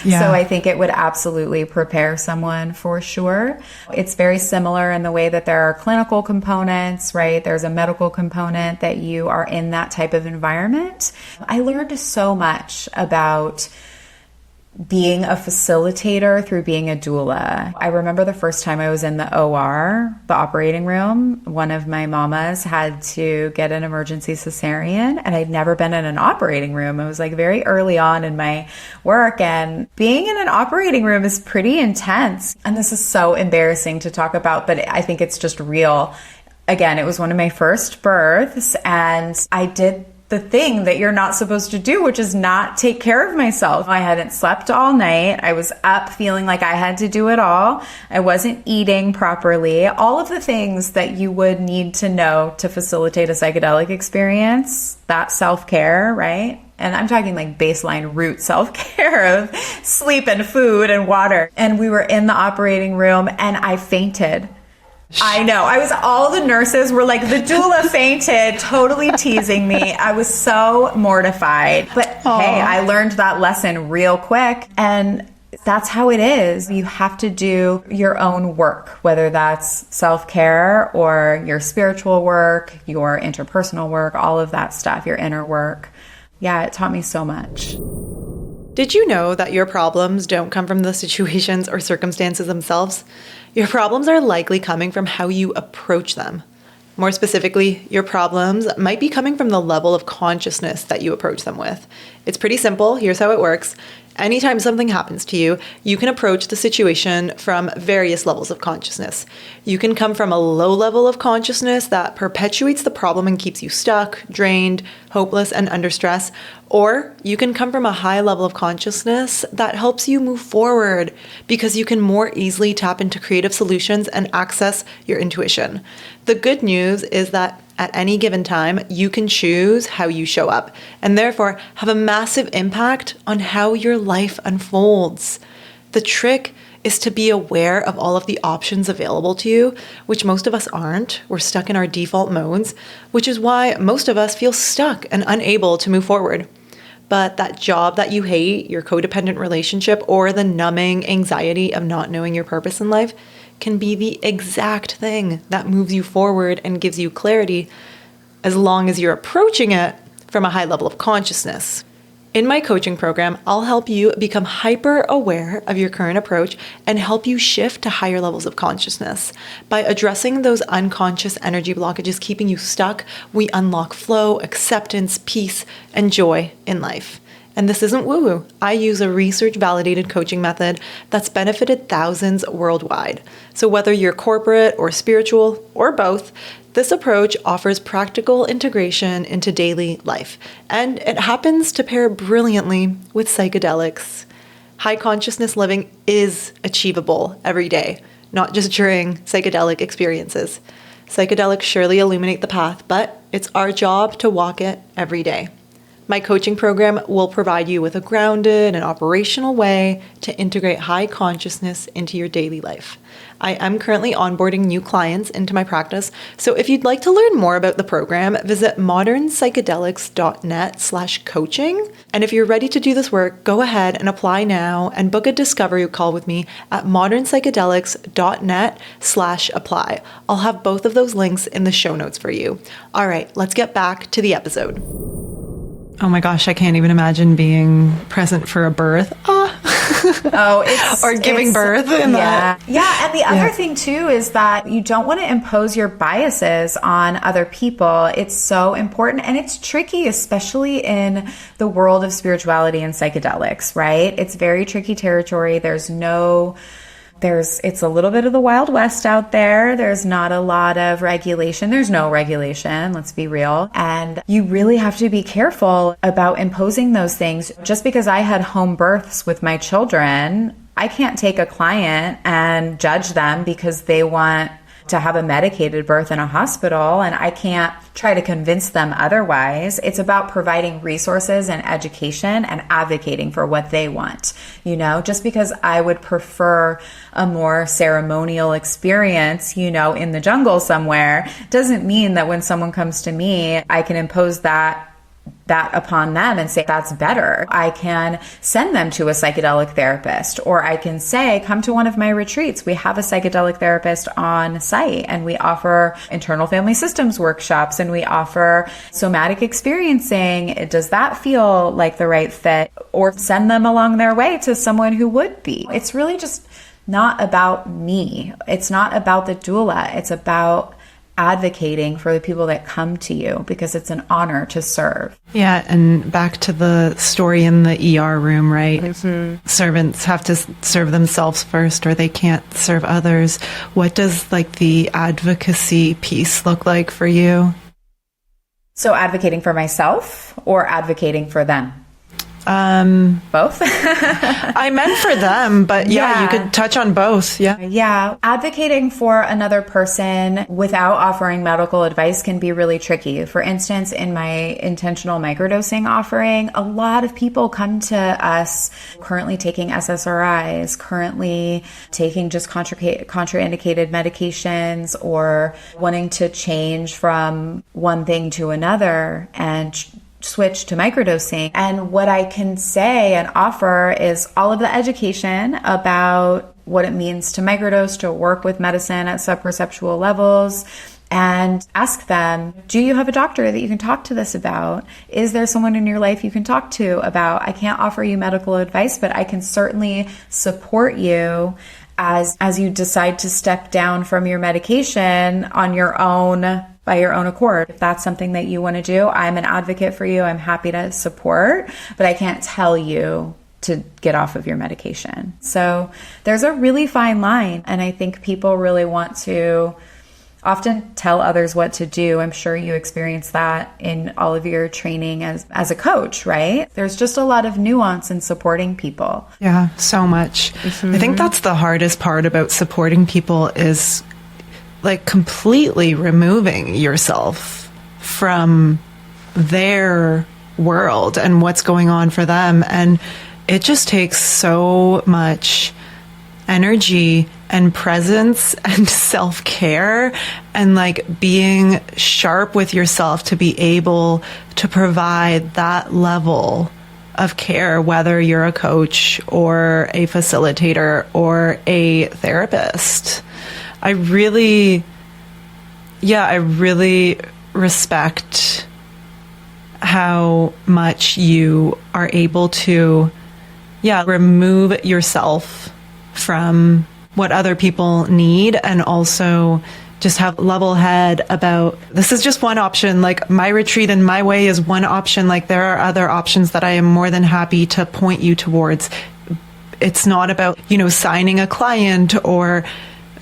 Yeah. So I think it would absolutely prepare someone for sure. It's very similar in the way that there are clinical components, right? There's a medical component that you are in that type of environment. I learned so much about being a facilitator through being a doula. I remember the first time I was in the OR, the operating room, one of my mamas had to get an emergency cesarean, and I'd never been in an operating room. It was like very early on in my work, and being in an operating room is pretty intense. And this is so embarrassing to talk about, but I think it's just real. Again, it was one of my first births, and I did the thing that you're not supposed to do, which is not take care of myself. I hadn't slept all night. I was up feeling like I had to do it all. I wasn't eating properly. All of the things that you would need to know to facilitate a psychedelic experience, that self-care, right? And I'm talking like baseline root self-care of sleep and food and water. And we were in the operating room and I fainted. I know. All the nurses were like, the doula fainted, totally teasing me. I was so mortified. But Hey, I learned that lesson real quick. And that's how it is. You have to do your own work, whether that's self-care or your spiritual work, your interpersonal work, all of that stuff, your inner work. Yeah, it taught me so much. Did you know that your problems don't come from the situations or circumstances themselves? Your problems are likely coming from how you approach them. More specifically, your problems might be coming from the level of consciousness that you approach them with. It's pretty simple. Here's how it works. Anytime something happens to you, you can approach the situation from various levels of consciousness. You can come from a low level of consciousness that perpetuates the problem and keeps you stuck, drained, hopeless, and under stress. Or you can come from a high level of consciousness that helps you move forward because you can more easily tap into creative solutions and access your intuition. The good news is that at any given time, you can choose how you show up and therefore have a massive impact on how your life unfolds. The trick is to be aware of all of the options available to you, which most of us aren't. We're stuck in our default modes, which is why most of us feel stuck and unable to move forward. But that job that you hate, your codependent relationship, or the numbing anxiety of not knowing your purpose in life can be the exact thing that moves you forward and gives you clarity, as long as you're approaching it from a high level of consciousness. In my coaching program, I'll help you become hyper aware of your current approach and help you shift to higher levels of consciousness. By addressing those unconscious energy blockages keeping you stuck, we unlock flow, acceptance, peace, and joy in life. And this isn't woo-woo. I use a research-validated coaching method that's benefited thousands worldwide. So whether you're corporate or spiritual or both, this approach offers practical integration into daily life. And it happens to pair brilliantly with psychedelics. High consciousness living is achievable every day, not just during psychedelic experiences. Psychedelics surely illuminate the path, but it's our job to walk it every day. My coaching program will provide you with a grounded and operational way to integrate high consciousness into your daily life. I am currently onboarding new clients into my practice, so if you'd like to learn more about the program, visit modernpsychedelics.net/coaching. And if you're ready to do this work, go ahead and apply now and book a discovery call with me at modernpsychedelics.net/apply. I'll have both of those links in the show notes for you. All right, let's get back to the episode. Oh my gosh, I can't even imagine being present for a birth. Or giving birth in that. Yeah, and the other thing too is that you don't want to impose your biases on other people. It's so important, and it's tricky, especially in the world of spirituality and psychedelics, right? It's very tricky territory. It's a little bit of the Wild West out there. There's not a lot of regulation. There's no regulation, let's be real. And you really have to be careful about imposing those things. Just because I had home births with my children, I can't take a client and judge them because they want to have a medicated birth in a hospital, and I can't try to convince them otherwise. It's about providing resources and education and advocating for what they want. Just because I would prefer a more ceremonial experience, in the jungle somewhere, doesn't mean that when someone comes to me, I can impose that upon them and say that's better. I can send them to a psychedelic therapist, or I can say, come to one of my retreats. We have a psychedelic therapist on site, and we offer internal family systems workshops, and we offer somatic experiencing. Does that feel like the right fit? Or send them along their way to someone who would be. It's really just not about me. It's not about the doula. It's about advocating for the people that come to you, because it's an honor to serve. Yeah, and back to the story in the ER room, right? Mm-hmm. Servants have to serve themselves first, or they can't serve others. What does the advocacy piece look like for you? So advocating for myself or advocating for them? Both. I meant for them, but you could touch on both. Yeah. Advocating for another person without offering medical advice can be really tricky. For instance, in my intentional microdosing offering, a lot of people come to us currently taking SSRIs, currently taking just contraindicated medications, or wanting to change from one thing to another and switch to microdosing. And what I can say and offer is all of the education about what it means to microdose, to work with medicine at subperceptual levels, and ask them, do you have a doctor that you can talk to this about? Is there someone in your life you can talk to about? I can't offer you medical advice, but I can certainly support you as you decide to step down from your medication on your own, by your own accord. If that's something that you want to do, I'm an advocate for you. I'm happy to support, but I can't tell you to get off of your medication. So there's a really fine line. And I think people really want to often tell others what to do. I'm sure you experience that in all of your training as a coach, right? There's just a lot of nuance in supporting people. Yeah, so much. Mm-hmm. I think that's the hardest part about supporting people is completely removing yourself from their world and what's going on for them. And it just takes so much energy and presence and self-care and being sharp with yourself to be able to provide that level of care, whether you're a coach or a facilitator or a therapist. I really respect how much you are able to, remove yourself from what other people need, and also just have level head about this is just one option. My retreat and my way is one option. There are other options that I am more than happy to point you towards. It's not about, signing a client or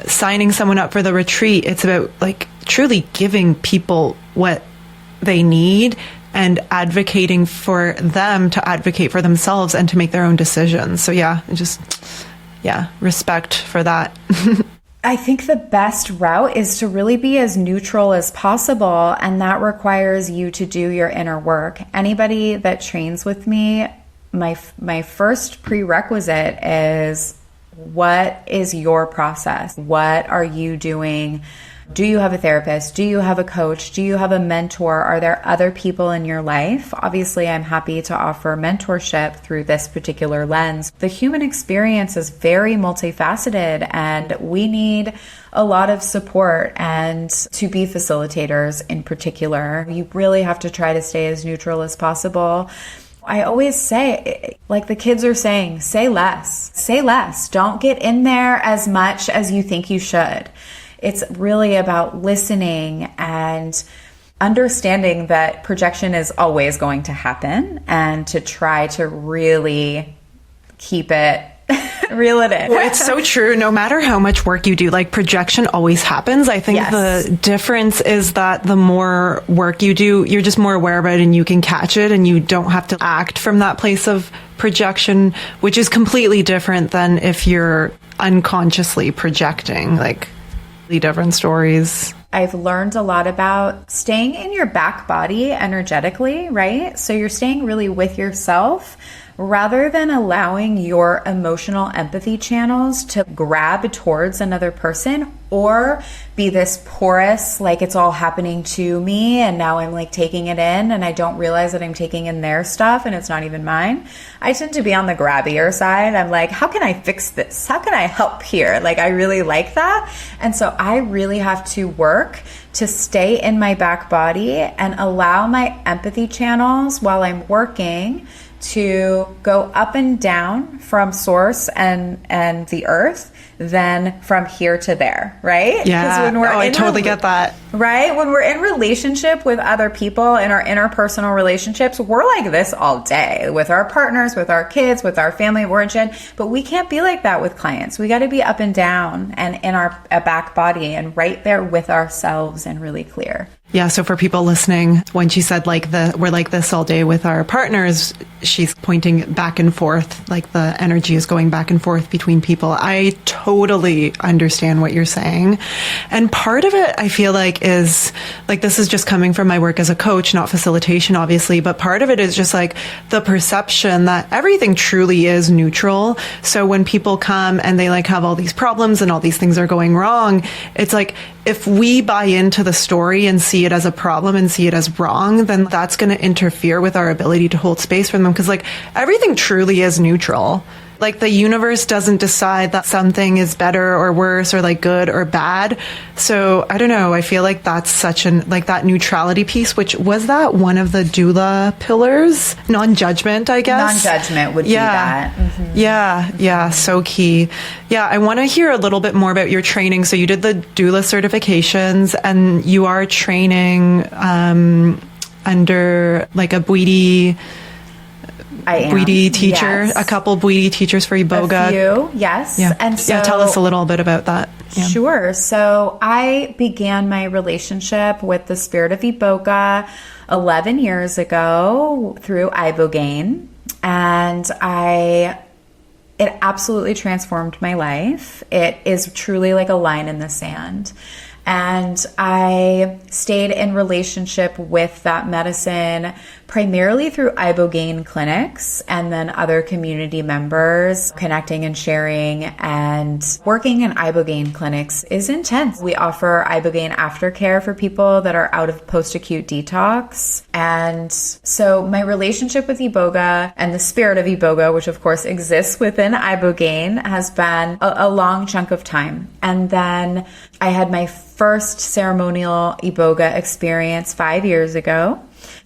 signing someone up for the retreat. It's about truly giving people what they need and advocating for them to advocate for themselves and to make their own decisions. So respect for that. I think the best route is to really be as neutral as possible, and that requires you to do your inner work. Anybody that trains with me, my first prerequisite is, what is your process? What are you doing? Do you have a therapist? Do you have a coach? Do you have a mentor? Are there other people in your life? Obviously, I'm happy to offer mentorship through this particular lens. The human experience is very multifaceted, and we need a lot of support. And to be facilitators in particular, you really have to try to stay as neutral as possible. I always say, like the kids are saying, say less. Say less. Don't get in there as much as you think you should. It's really about listening and understanding that projection is always going to happen, and to try to really keep it, reel it in. Well, it's so true. No matter how much work you do, like projection always happens. I think the difference is that the more work you do, you're just more aware of it and you can catch it, and you don't have to act from that place of projection, which is completely different than if you're unconsciously projecting. Like, different stories. I've learned a lot about staying in your back body energetically, right? So you're staying really with yourself rather than allowing your emotional empathy channels to grab towards another person or be this porous, like it's all happening to me and now I'm like taking it in and I don't realize that I'm taking in their stuff and it's not even mine. I tend to be on the grabbier side. I'm like, how can I fix this? How can I help here? Like, I really like that. And so I really have to work to stay in my back body and allow my empathy channels while I'm working to go up and down from source and the earth, then from here to there, right? Yeah. When we're I totally get that. Right? When we're in relationship with other people, in our interpersonal relationships, we're like this all day with our partners, with our kids, with our family of origin. But we can't be like that with clients. We got to be up and down and in our back body and right there with ourselves and really clear. Yeah. So for people listening, when she said we're like this all day with our partners, she's pointing back and forth, like the energy is going back and forth between people. I totally understand what you're saying. And part of it, I feel like, is like, this is just coming from my work as a coach, not facilitation, obviously, but part of it is just like the perception that everything truly is neutral. So when people come and they like have all these problems and all these things are going wrong, it's like, if we buy into the story and see it as a problem and see it as wrong, then that's going to interfere with our ability to hold space for them. Because like everything truly is neutral. Like the universe doesn't decide that something is better or worse or like good or bad. So I don't know. I feel like that's such like that neutrality piece, which was that one of the doula pillars? Non-judgment, I guess. Non-judgment would be that. Mm-hmm. Yeah. So key. Yeah. I want to hear a little bit more about your training. So you did the doula certifications and you are training under like a Bwiti teacher, yes. A couple Bwiti teachers for Iboga. A few, yes. Yeah. And so, tell us a little bit about that. Yeah. Sure. So I began my relationship with the spirit of Iboga 11 years ago through Ibogaine, and it absolutely transformed my life. It is truly like a line in the sand. And I stayed in relationship with that medicine primarily through Ibogaine clinics and then other community members connecting and sharing. And working in Ibogaine clinics is intense. We offer Ibogaine aftercare for people that are out of post-acute detox. And so my relationship with Iboga and the spirit of Iboga, which of course exists within Ibogaine, has been a long chunk of time. And then I had my first ceremonial Iboga experience 5 years ago.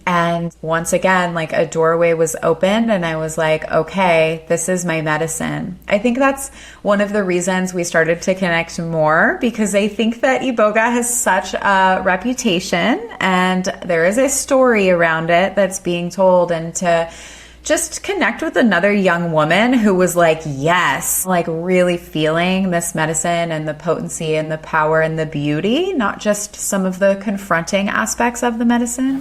And once again, like a doorway was opened and I was like, okay, this is my medicine. I think that's one of the reasons we started to connect more, because I think that Iboga has such a reputation and there is a story around it that's being told, and to just connect with another young woman who was like, yes, like really feeling this medicine and the potency and the power and the beauty, not just some of the confronting aspects of the medicine,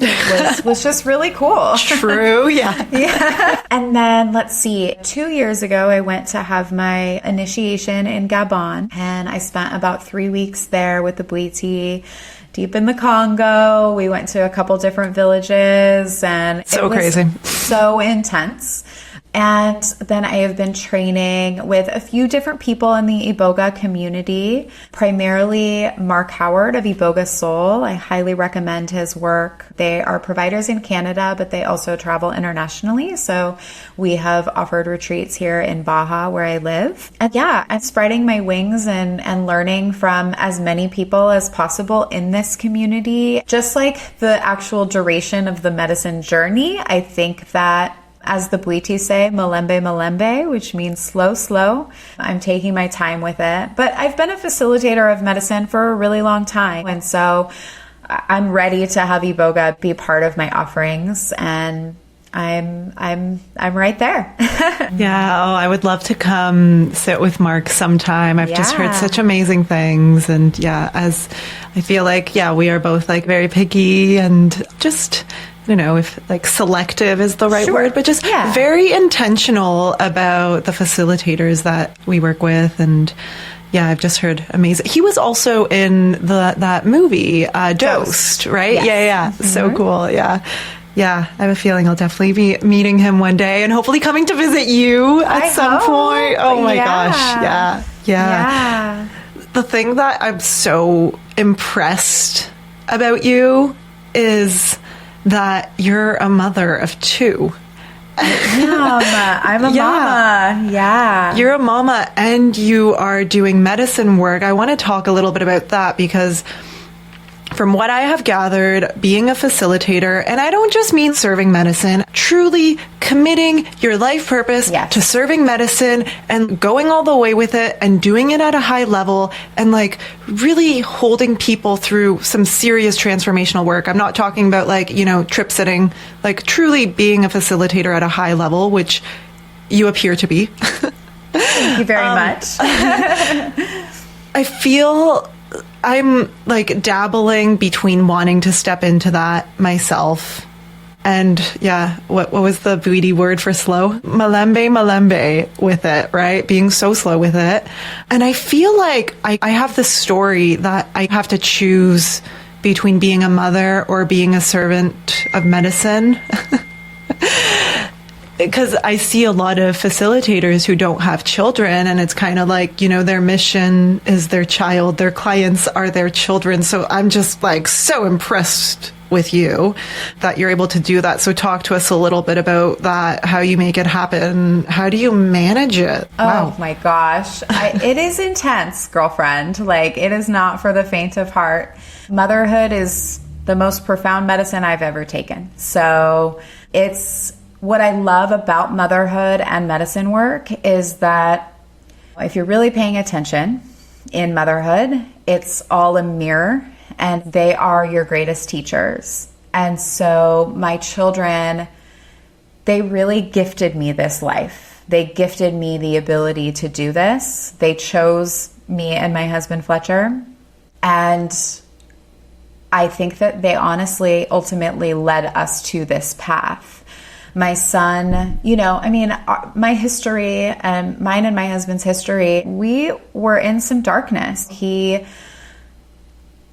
was just really cool. True. Yeah. Yeah. And then let's see, 2 years ago, I went to have my initiation in Gabon, and I spent about 3 weeks there with the Bwiti, deep in the Congo. We went to a couple different villages, and so it was crazy, so intense. And then I have been training with a few different people in the Iboga community, primarily Mark Howard of Iboga Soul. I highly recommend his work. They are providers in Canada, but they also travel internationally. So we have offered retreats here in Baja, where I live. And yeah, I'm spreading my wings and learning from as many people as possible in this community. Just like the actual duration of the medicine journey, I think that, as the Bwiti say, malembe malembe, which means slow, slow. I'm taking my time with it. But I've been a facilitator of medicine for a really long time. And so I'm ready to have Iboga be part of my offerings. And I'm right there. Yeah. Oh, I would love to come sit with Mark sometime. I've just heard such amazing things. And yeah, as I feel like, yeah, we are both like very picky and just, I don't know if like selective is the right word, but just very intentional about the facilitators that we work with. And yeah, I've just heard amazing. He was also in that movie, Dosed, right? Yes. Yeah. Mm-hmm. So cool. Yeah. Yeah, I have a feeling I'll definitely be meeting him one day and hopefully coming to visit you at some point. Oh my gosh. Yeah. The thing that I'm so impressed about you is that you're a mother of two. I'm a mama. Yeah. You're a mama and you are doing medicine work. I want to talk a little bit about that because from what I have gathered, being a facilitator, and I don't just mean serving medicine, truly committing your life purpose to serving medicine and going all the way with it and doing it at a high level and like really holding people through some serious transformational work. I'm not talking about like, trip sitting, like truly being a facilitator at a high level, which you appear to be. Thank you very much. I feel I'm like dabbling between wanting to step into that myself. And yeah, what was the Bwiti word for slow? Malembe with it, right? Being so slow with it. And I feel like I have this story that I have to choose between being a mother or being a servant of medicine. Because I see a lot of facilitators who don't have children, and it's kind of like, their mission is their child, their clients are their children. So I'm just like so impressed with you that you're able to do that. So talk to us a little bit about that, how you make it happen. How do you manage it? Oh my gosh. It is intense, girlfriend. Like, it is not for the faint of heart. Motherhood is the most profound medicine I've ever taken. So it's what I love about motherhood and medicine work is that if you're really paying attention in motherhood, it's all a mirror and they are your greatest teachers. And so my children, they really gifted me this life. They gifted me the ability to do this. They chose me and my husband Fletcher. And I think that they honestly ultimately led us to this path. My son, my history and mine and my husband's history, we were in some darkness. He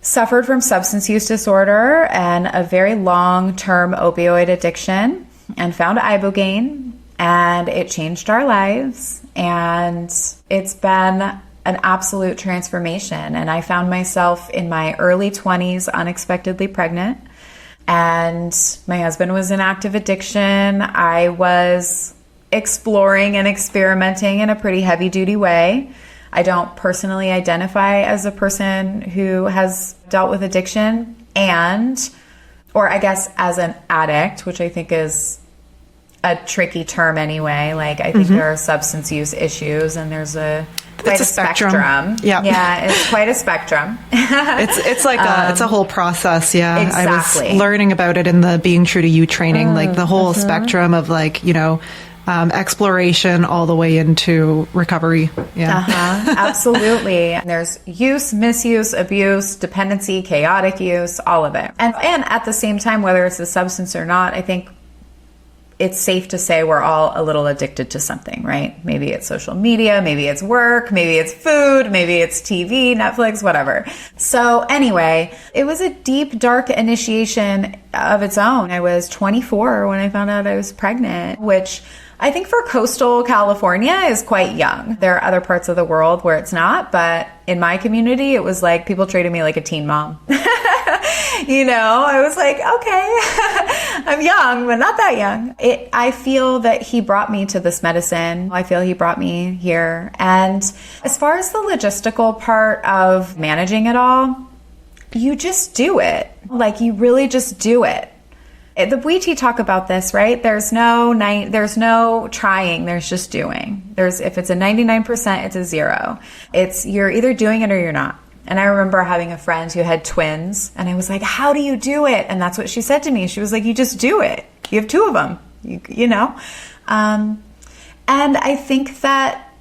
suffered from substance use disorder and a very long-term opioid addiction and found Ibogaine, and it changed our lives. And it's been an absolute transformation. And I found myself in my early 20s unexpectedly pregnant. And my husband was in active addiction. I was exploring and experimenting in a pretty heavy-duty way. I don't personally identify as a person who has dealt with addiction or I guess as an addict, which I think is a tricky term anyway. Like, I think there are substance use issues, and there's quite a spectrum. Yeah, it's quite a spectrum. It's like it's a whole process. Yeah, exactly. I was learning about it in the Being True to You training, like the whole spectrum of like, exploration all the way into recovery. Yeah, absolutely. And there's use, misuse, abuse, dependency, chaotic use, all of it. And at the same time, whether it's a substance or not, I think it's safe to say we're all a little addicted to something, right? Maybe it's social media, maybe it's work, maybe it's food, maybe it's TV, Netflix, whatever. So anyway, it was a deep, dark initiation of its own. I was 24 when I found out I was pregnant, which I think for coastal California is quite young. There are other parts of the world where it's not, but in my community, it was like people treated me like a teen mom. I was like, okay, I'm young, but not that young. I feel that he brought me to this medicine. I feel he brought me here. And as far as the logistical part of managing it all, you just do it. Like, you really just do it. The Bwiti talk about this, right? There's no trying, there's just doing. If it's a 99%, it's a 0. You're either doing it or you're not. And I remember having a friend who had twins, and I was like, how do you do it? And that's what she said to me. She was like, you just do it. You have 2 of them, And I think that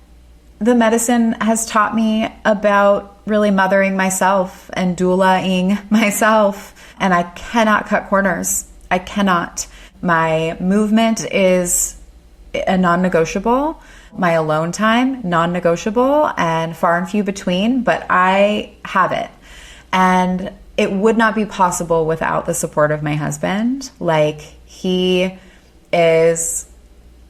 the medicine has taught me about really mothering myself and doulaing myself. And I cannot cut corners. I cannot. My movement is a non-negotiable. My alone time, non-negotiable, and far and few between, but I have it. And it would not be possible without the support of my husband. Like, he is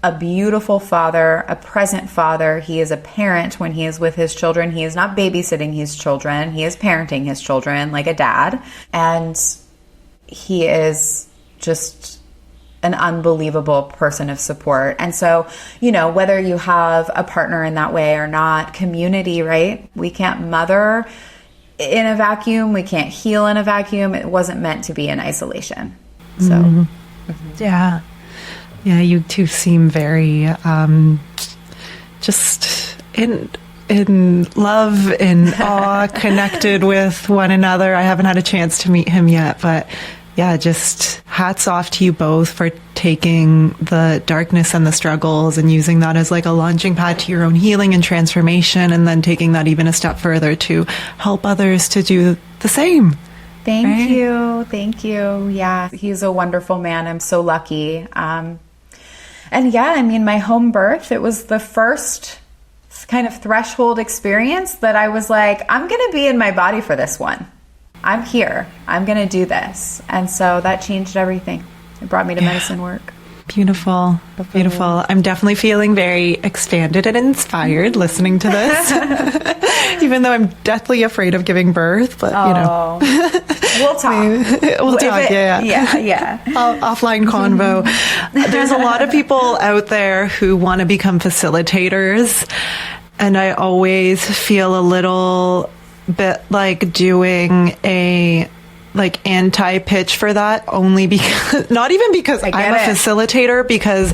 a beautiful father, a present father. He is a parent when he is with his children. He is not babysitting his children. He is parenting his children like a dad. And he is just an unbelievable person of support. And so, whether you have a partner in that way or not, community, right? We can't mother in a vacuum. We can't heal in a vacuum. It wasn't meant to be in isolation. So, Yeah, you two seem very, just in love, in awe, connected with one another. I haven't had a chance to meet him yet, but yeah, just hats off to you both for taking the darkness and the struggles and using that as like a launching pad to your own healing and transformation, and then taking that even a step further to help others to do the same. Thank you. Yeah, he's a wonderful man. I'm so lucky. And yeah, my home birth, it was the first kind of threshold experience that I was like, I'm going to be in my body for this one. I'm here. I'm going to do this. And so that changed everything. It brought me to medicine work. Beautiful. I'm definitely feeling very expanded and inspired listening to this. Even though I'm deathly afraid of giving birth, but we'll talk. We'll talk. Yeah. Offline convo. There's a lot of people out there who want to become facilitators, and I always feel a little bit like doing a anti-pitch for that, only because, not even because I'm a facilitator, because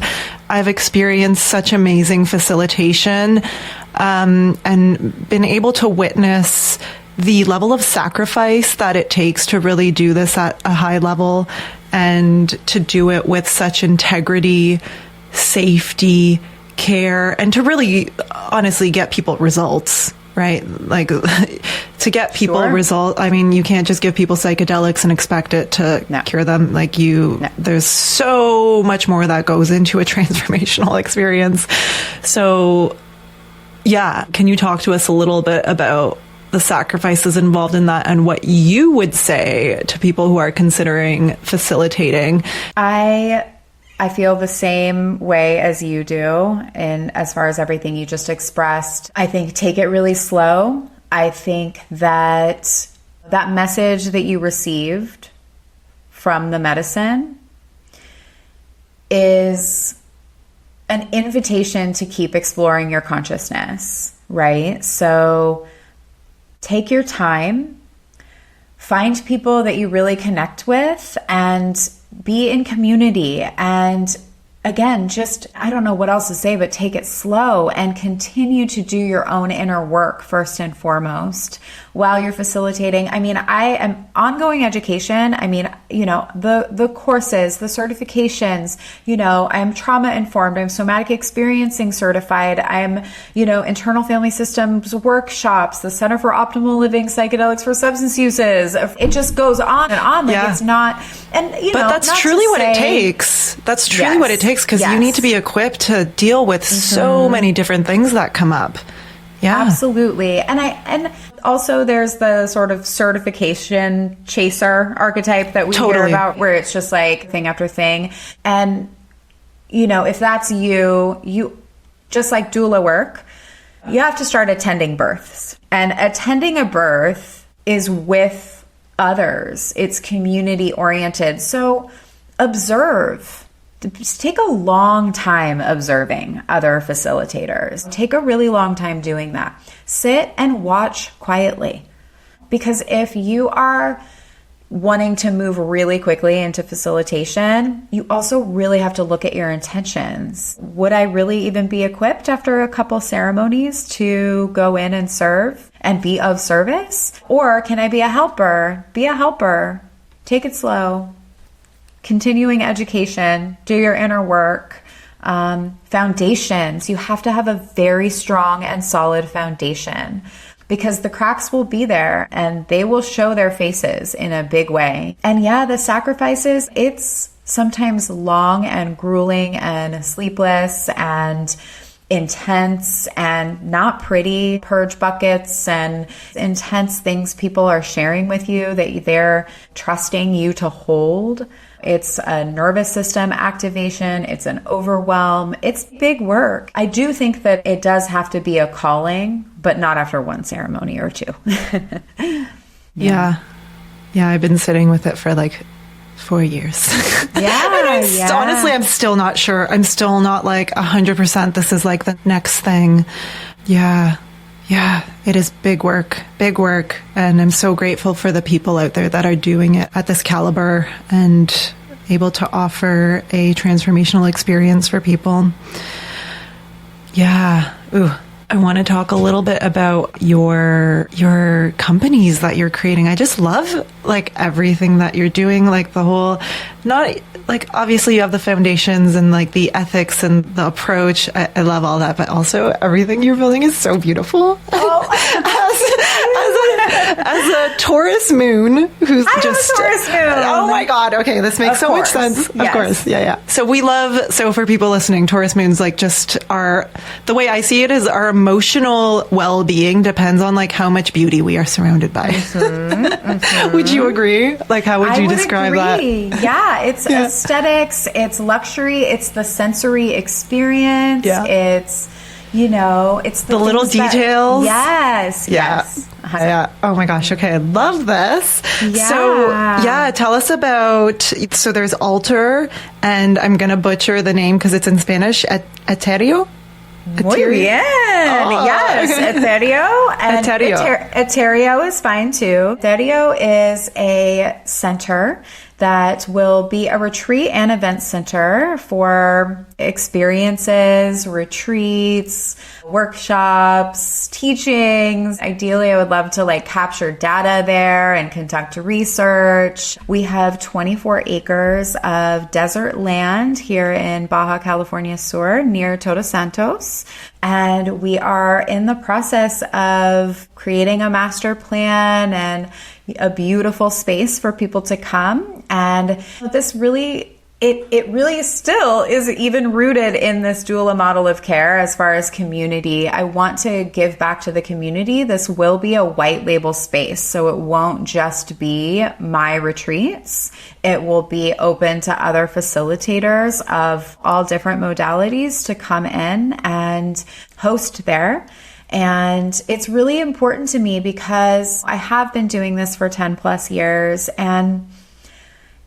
I've experienced such amazing facilitation, and been able to witness the level of sacrifice that it takes to really do this at a high level, and to do it with such integrity, safety, care, and to really honestly get people results. Right? Like, to get people results, you can't just give people psychedelics and expect it to cure them. Like, there's so much more that goes into a transformational experience. So, yeah, can you talk to us a little bit about the sacrifices involved in that, and what you would say to people who are considering facilitating? I feel the same way as you do, and as far as everything you just expressed. I think take it really slow. I think that message that you received from the medicine is an invitation to keep exploring your consciousness, right? So take your time, find people that you really connect with, and be in community, and again, just, I don't know what else to say, but take it slow and continue to do your own inner work first and foremost while you're facilitating. I mean, I am ongoing education. I mean, you know, the courses, the certifications, you know, I'm trauma informed. I'm somatic experiencing certified. I'm, you know, internal family systems workshops, the Center for Optimal Living, Psychedelics for Substance Uses. It just goes on and on. Like it's not, and you know, but that's truly what it takes. That's truly what it takes. Because you need to be equipped to deal with so many different things that come up. Yeah, absolutely. And also there's the sort of certification chaser archetype that we hear about, where it's just like thing after thing. And, you know, if that's you just like doula work, you have to start attending births. And attending a birth is with others. It's community oriented. So observe. Just take a long time observing other facilitators. Take a really long time doing that. Sit and watch quietly. Because if you are wanting to move really quickly into facilitation, you also really have to look at your intentions. Would I really even be equipped after a couple ceremonies to go in and serve and be of service? Or can I be a helper? Be a helper. Take it slow. Continuing education, do your inner work, foundations. You have to have a very strong and solid foundation because the cracks will be there and they will show their faces in a big way. And yeah, the sacrifices, it's sometimes long and grueling and sleepless and intense and not pretty. Purge buckets and intense things people are sharing with you that they're trusting you to hold. It's a nervous system activation. It's an overwhelm. It's big work. I do think that it does have to be a calling, but not after one ceremony or two. Yeah. I've been sitting with it for like 4 years. Honestly, I'm still not sure. I'm still not like 100%. This is like the next thing. Yeah, it is big work. And I'm so grateful for the people out there that are doing it at this caliber and able to offer a transformational experience for people. Yeah. Ooh. I want to talk a little bit about your companies that you're creating. I just love like everything that you're doing, like the whole, not like obviously you have the foundations and like the ethics and the approach. I love all that, but also everything you're building is so beautiful. As a Taurus moon who's I have a Taurus moon. Oh my God. Okay. This makes so much sense. Yes. Of course. Yeah. So for people listening, Taurus moons like just the way I see it is our emotional well-being depends on like how much beauty we are surrounded by. Would you agree? Like how would you describe that? Yeah, it's aesthetics, it's luxury, it's the sensory experience, it's it's the little details. Yes. Yeah. Oh my gosh. Okay. I love this. Yeah. So tell us about, so there's altar and I'm going to butcher the name because it's in Spanish, Eterio. Muy bien. Oh. Yes, Eterio. And Eterio is fine too. Eterio is a center that will be a retreat and event center for experiences, retreats, workshops, teachings. Ideally, I would love to like capture data there and conduct research. We have 24 acres of desert land here in Baja California Sur near Todos Santos. And we are in the process of creating a master plan and a beautiful space for people to come. And this really, it really still is even rooted in this doula model of care as far as community. I want to give back to the community. This will be a white label space. So it won't just be my retreats. It will be open to other facilitators of all different modalities to come in and host there. And it's really important to me because I have been doing this for 10 plus years, and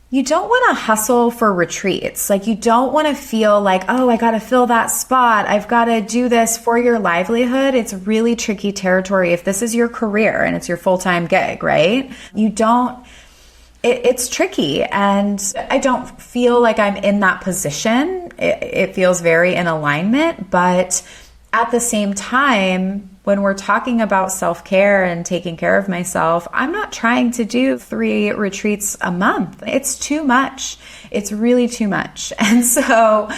you don't want to hustle for retreats. Like you don't want to feel like, oh, I got to fill that spot. I've got to do this for your livelihood. It's really tricky territory if this is your career and it's your full-time gig, right? It's tricky, and I don't feel like I'm in that position. it feels very in alignment. But at the same time, when we're talking about self-care and taking care of myself, I'm not trying to do 3 retreats a month. It's too much. It's really too much. And so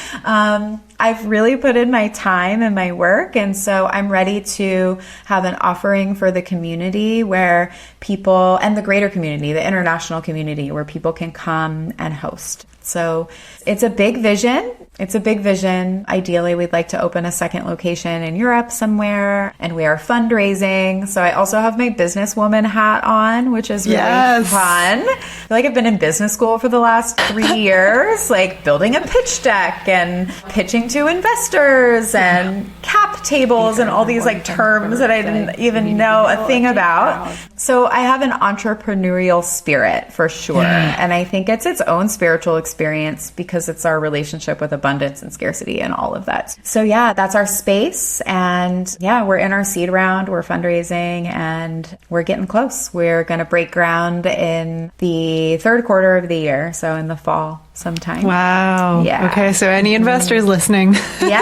I've really put in my time and my work. And so I'm ready to have an offering for the community where people, and the greater community, the international community, where people can come and host. So it's a big vision. It's a big vision. Ideally, we'd like to open a second location in Europe somewhere, and we are fundraising. So I also have my businesswoman hat on, which is really fun. I feel like I've been in business school for the last 3 years, like building a pitch deck and pitching to investors and cap tables and all these like terms that I didn't even know a thing about. So I have an entrepreneurial spirit for sure. And I think it's its own spiritual experience because it's our relationship with abundance and scarcity and all of that. So yeah, that's our space. And yeah, we're in our seed round, we're fundraising, and we're getting close. We're going to break ground in the 3rd quarter of the year. So in the fall sometime. Wow. Yeah. Okay. So any investors listening? Yeah.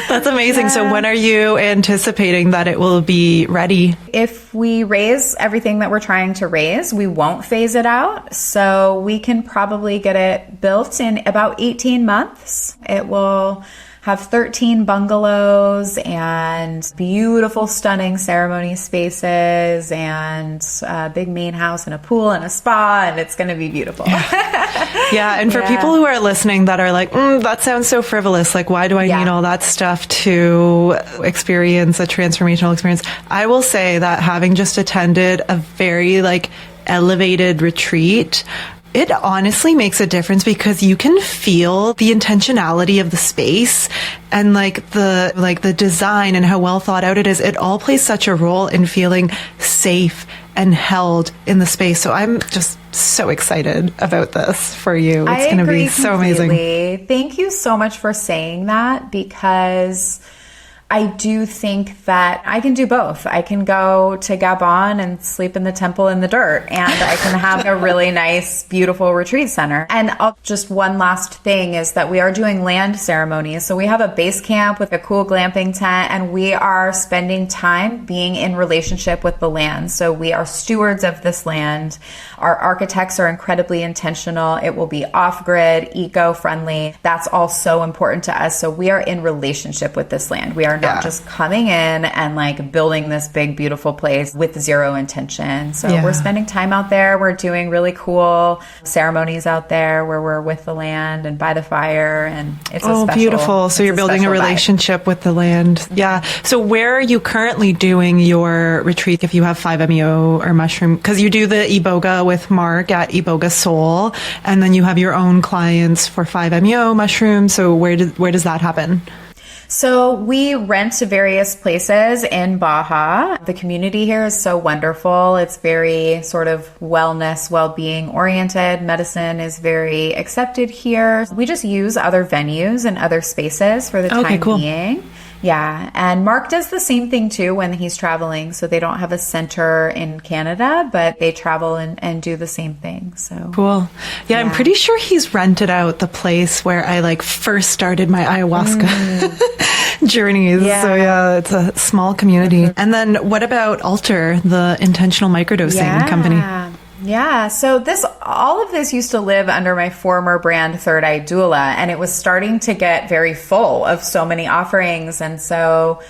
That's amazing. Yeah. So when are you anticipating that it will be ready? If we raise everything that we're trying to raise, we won't phase it out. So we can probably get it built in about 18 months. It will have 13 bungalows and beautiful, stunning ceremony spaces and a big main house and a pool and a spa, and it's going to be beautiful. Yeah. And for people who are listening that are like, that sounds so frivolous. Like, why do I need all that stuff to experience a transformational experience? I will say that having just attended a very like elevated retreat, it honestly makes a difference because you can feel the intentionality of the space and like the design and how well thought out it is. It all plays such a role in feeling safe and held in the space. So I'm just so excited about this for you. It's going to be so amazing. Thank you so much for saying that, because I do think that I can do both. I can go to Gabon and sleep in the temple in the dirt, and I can have a really nice, beautiful retreat center. And just one last thing is that we are doing land ceremonies. So we have a base camp with a cool glamping tent, and we are spending time being in relationship with the land. So we are stewards of this land. Our architects are incredibly intentional. It will be off-grid, eco-friendly. That's all so important to us. So we are in relationship with this land. We are not just coming in and like building this big, beautiful place with zero intention. So we're spending time out there. We're doing really cool ceremonies out there where we're with the land and by the fire. And it's beautiful. So you're building a relationship with the land. Yeah. So where are you currently doing your retreat if you have 5-MeO or mushroom? Because you do the Iboga with Mark at Iboga Soul, and then you have your own clients for 5-MeO mushrooms. So where does that happen? So we rent to various places in Baja. The community here is so wonderful. It's very sort of wellness, well-being oriented. Medicine is very accepted here. We just use other venues and other spaces for the time being. Yeah. And Mark does the same thing too when he's traveling. So they don't have a center in Canada, but they travel and do the same thing. So cool. Yeah. I'm pretty sure he's rented out the place where I like first started my ayahuasca journeys. Yeah. So yeah, it's a small community. And then what about Alter, the intentional microdosing company? Yeah. So all of this used to live under my former brand, Third Eye Doula, and it was starting to get very full of so many offerings. And so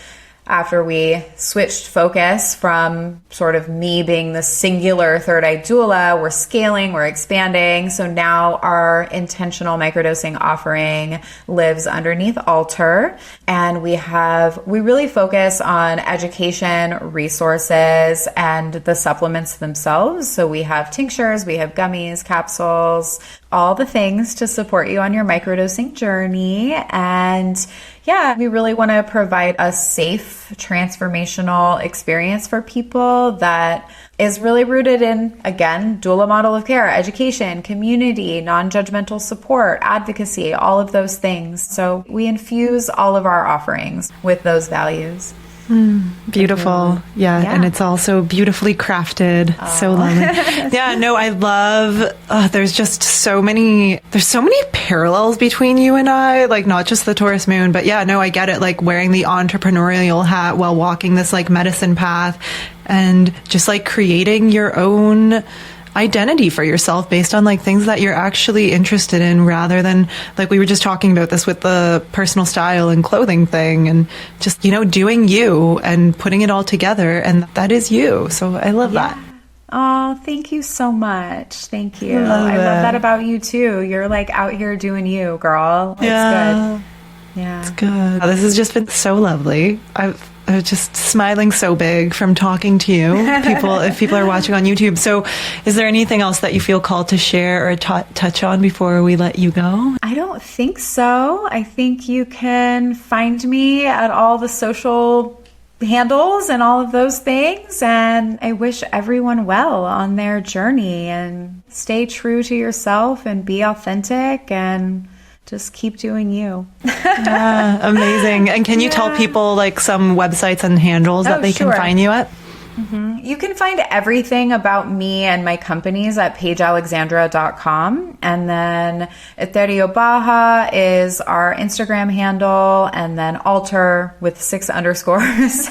after we switched focus from sort of me being the singular Third Eye Doula, we're scaling, we're expanding. So now our intentional microdosing offering lives underneath Alter. And we really focus on education, resources, and the supplements themselves. So we have tinctures, we have gummies, capsules, all the things to support you on your microdosing journey. And yeah, we really want to provide a safe, transformational experience for people that is really rooted in, again, doula model of care, education, community, non-judgmental support, advocacy, all of those things. So we infuse all of our offerings with those values. Beautiful. Yeah. And it's also beautifully crafted. So lovely. Yeah, no, I love, there's so many parallels between you and I, like not just the Taurus moon, but yeah, no, I get it. Like wearing the entrepreneurial hat while walking this like medicine path and just like creating your own identity for yourself based on like things that you're actually interested in, rather than like we were just talking about this with the personal style and clothing thing, and just, you know, doing you and putting it all together, and that is you. So I love that. Oh, thank you so much. Thank you. I love that about you too. You're like out here doing you, girl. It's good. Yeah. It's good. This has just been so lovely. I'm just smiling so big from talking to you, if people are watching on YouTube. So is there anything else that you feel called to share or touch on before we let you go? I don't think so. I think you can find me at all the social handles and all of those things. And I wish everyone well on their journey, and stay true to yourself and be authentic and just keep doing you. Yeah, amazing. And can you tell people like some websites and handles that they can find you at? You can find everything about me and my companies at paigealexandra.com. And then Etherio Baja is our Instagram handle, and then alter with 6 underscores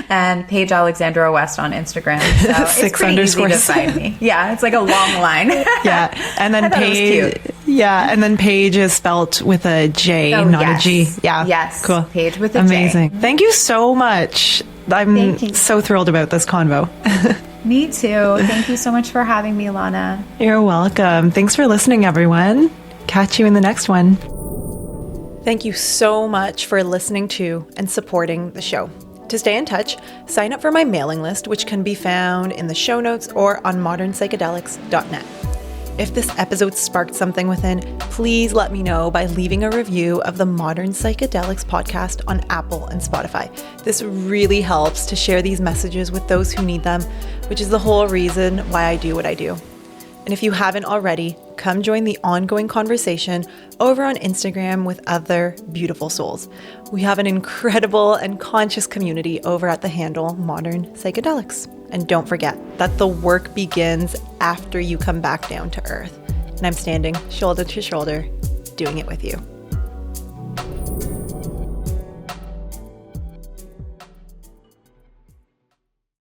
and Paije Alexandra West on Instagram. So it's pretty easy to find me. Yeah, it's like a long line. Yeah. And then Paige. Yeah, and then Paige is spelt with a J, not a G. Yeah. Yes. Cool. Paige with a Amazing. J. Thank you so much. I'm so thrilled about this convo. Me too. Thank you so much for having me, Lana. You're welcome. Thanks for listening, everyone. Catch you in the next one. Thank you so much for listening to and supporting the show. To stay in touch, sign up for my mailing list, which can be found in the show notes or on modernpsychedelics.net. If this episode sparked something within, please let me know by leaving a review of the Modern Psychedelics podcast on Apple and Spotify. This really helps to share these messages with those who need them, which is the whole reason why I do what I do. And if you haven't already, come join the ongoing conversation over on Instagram with other beautiful souls. We have an incredible and conscious community over at the handle Modern Psychedelics. And don't forget that the work begins after you come back down to earth. And I'm standing shoulder to shoulder, doing it with you.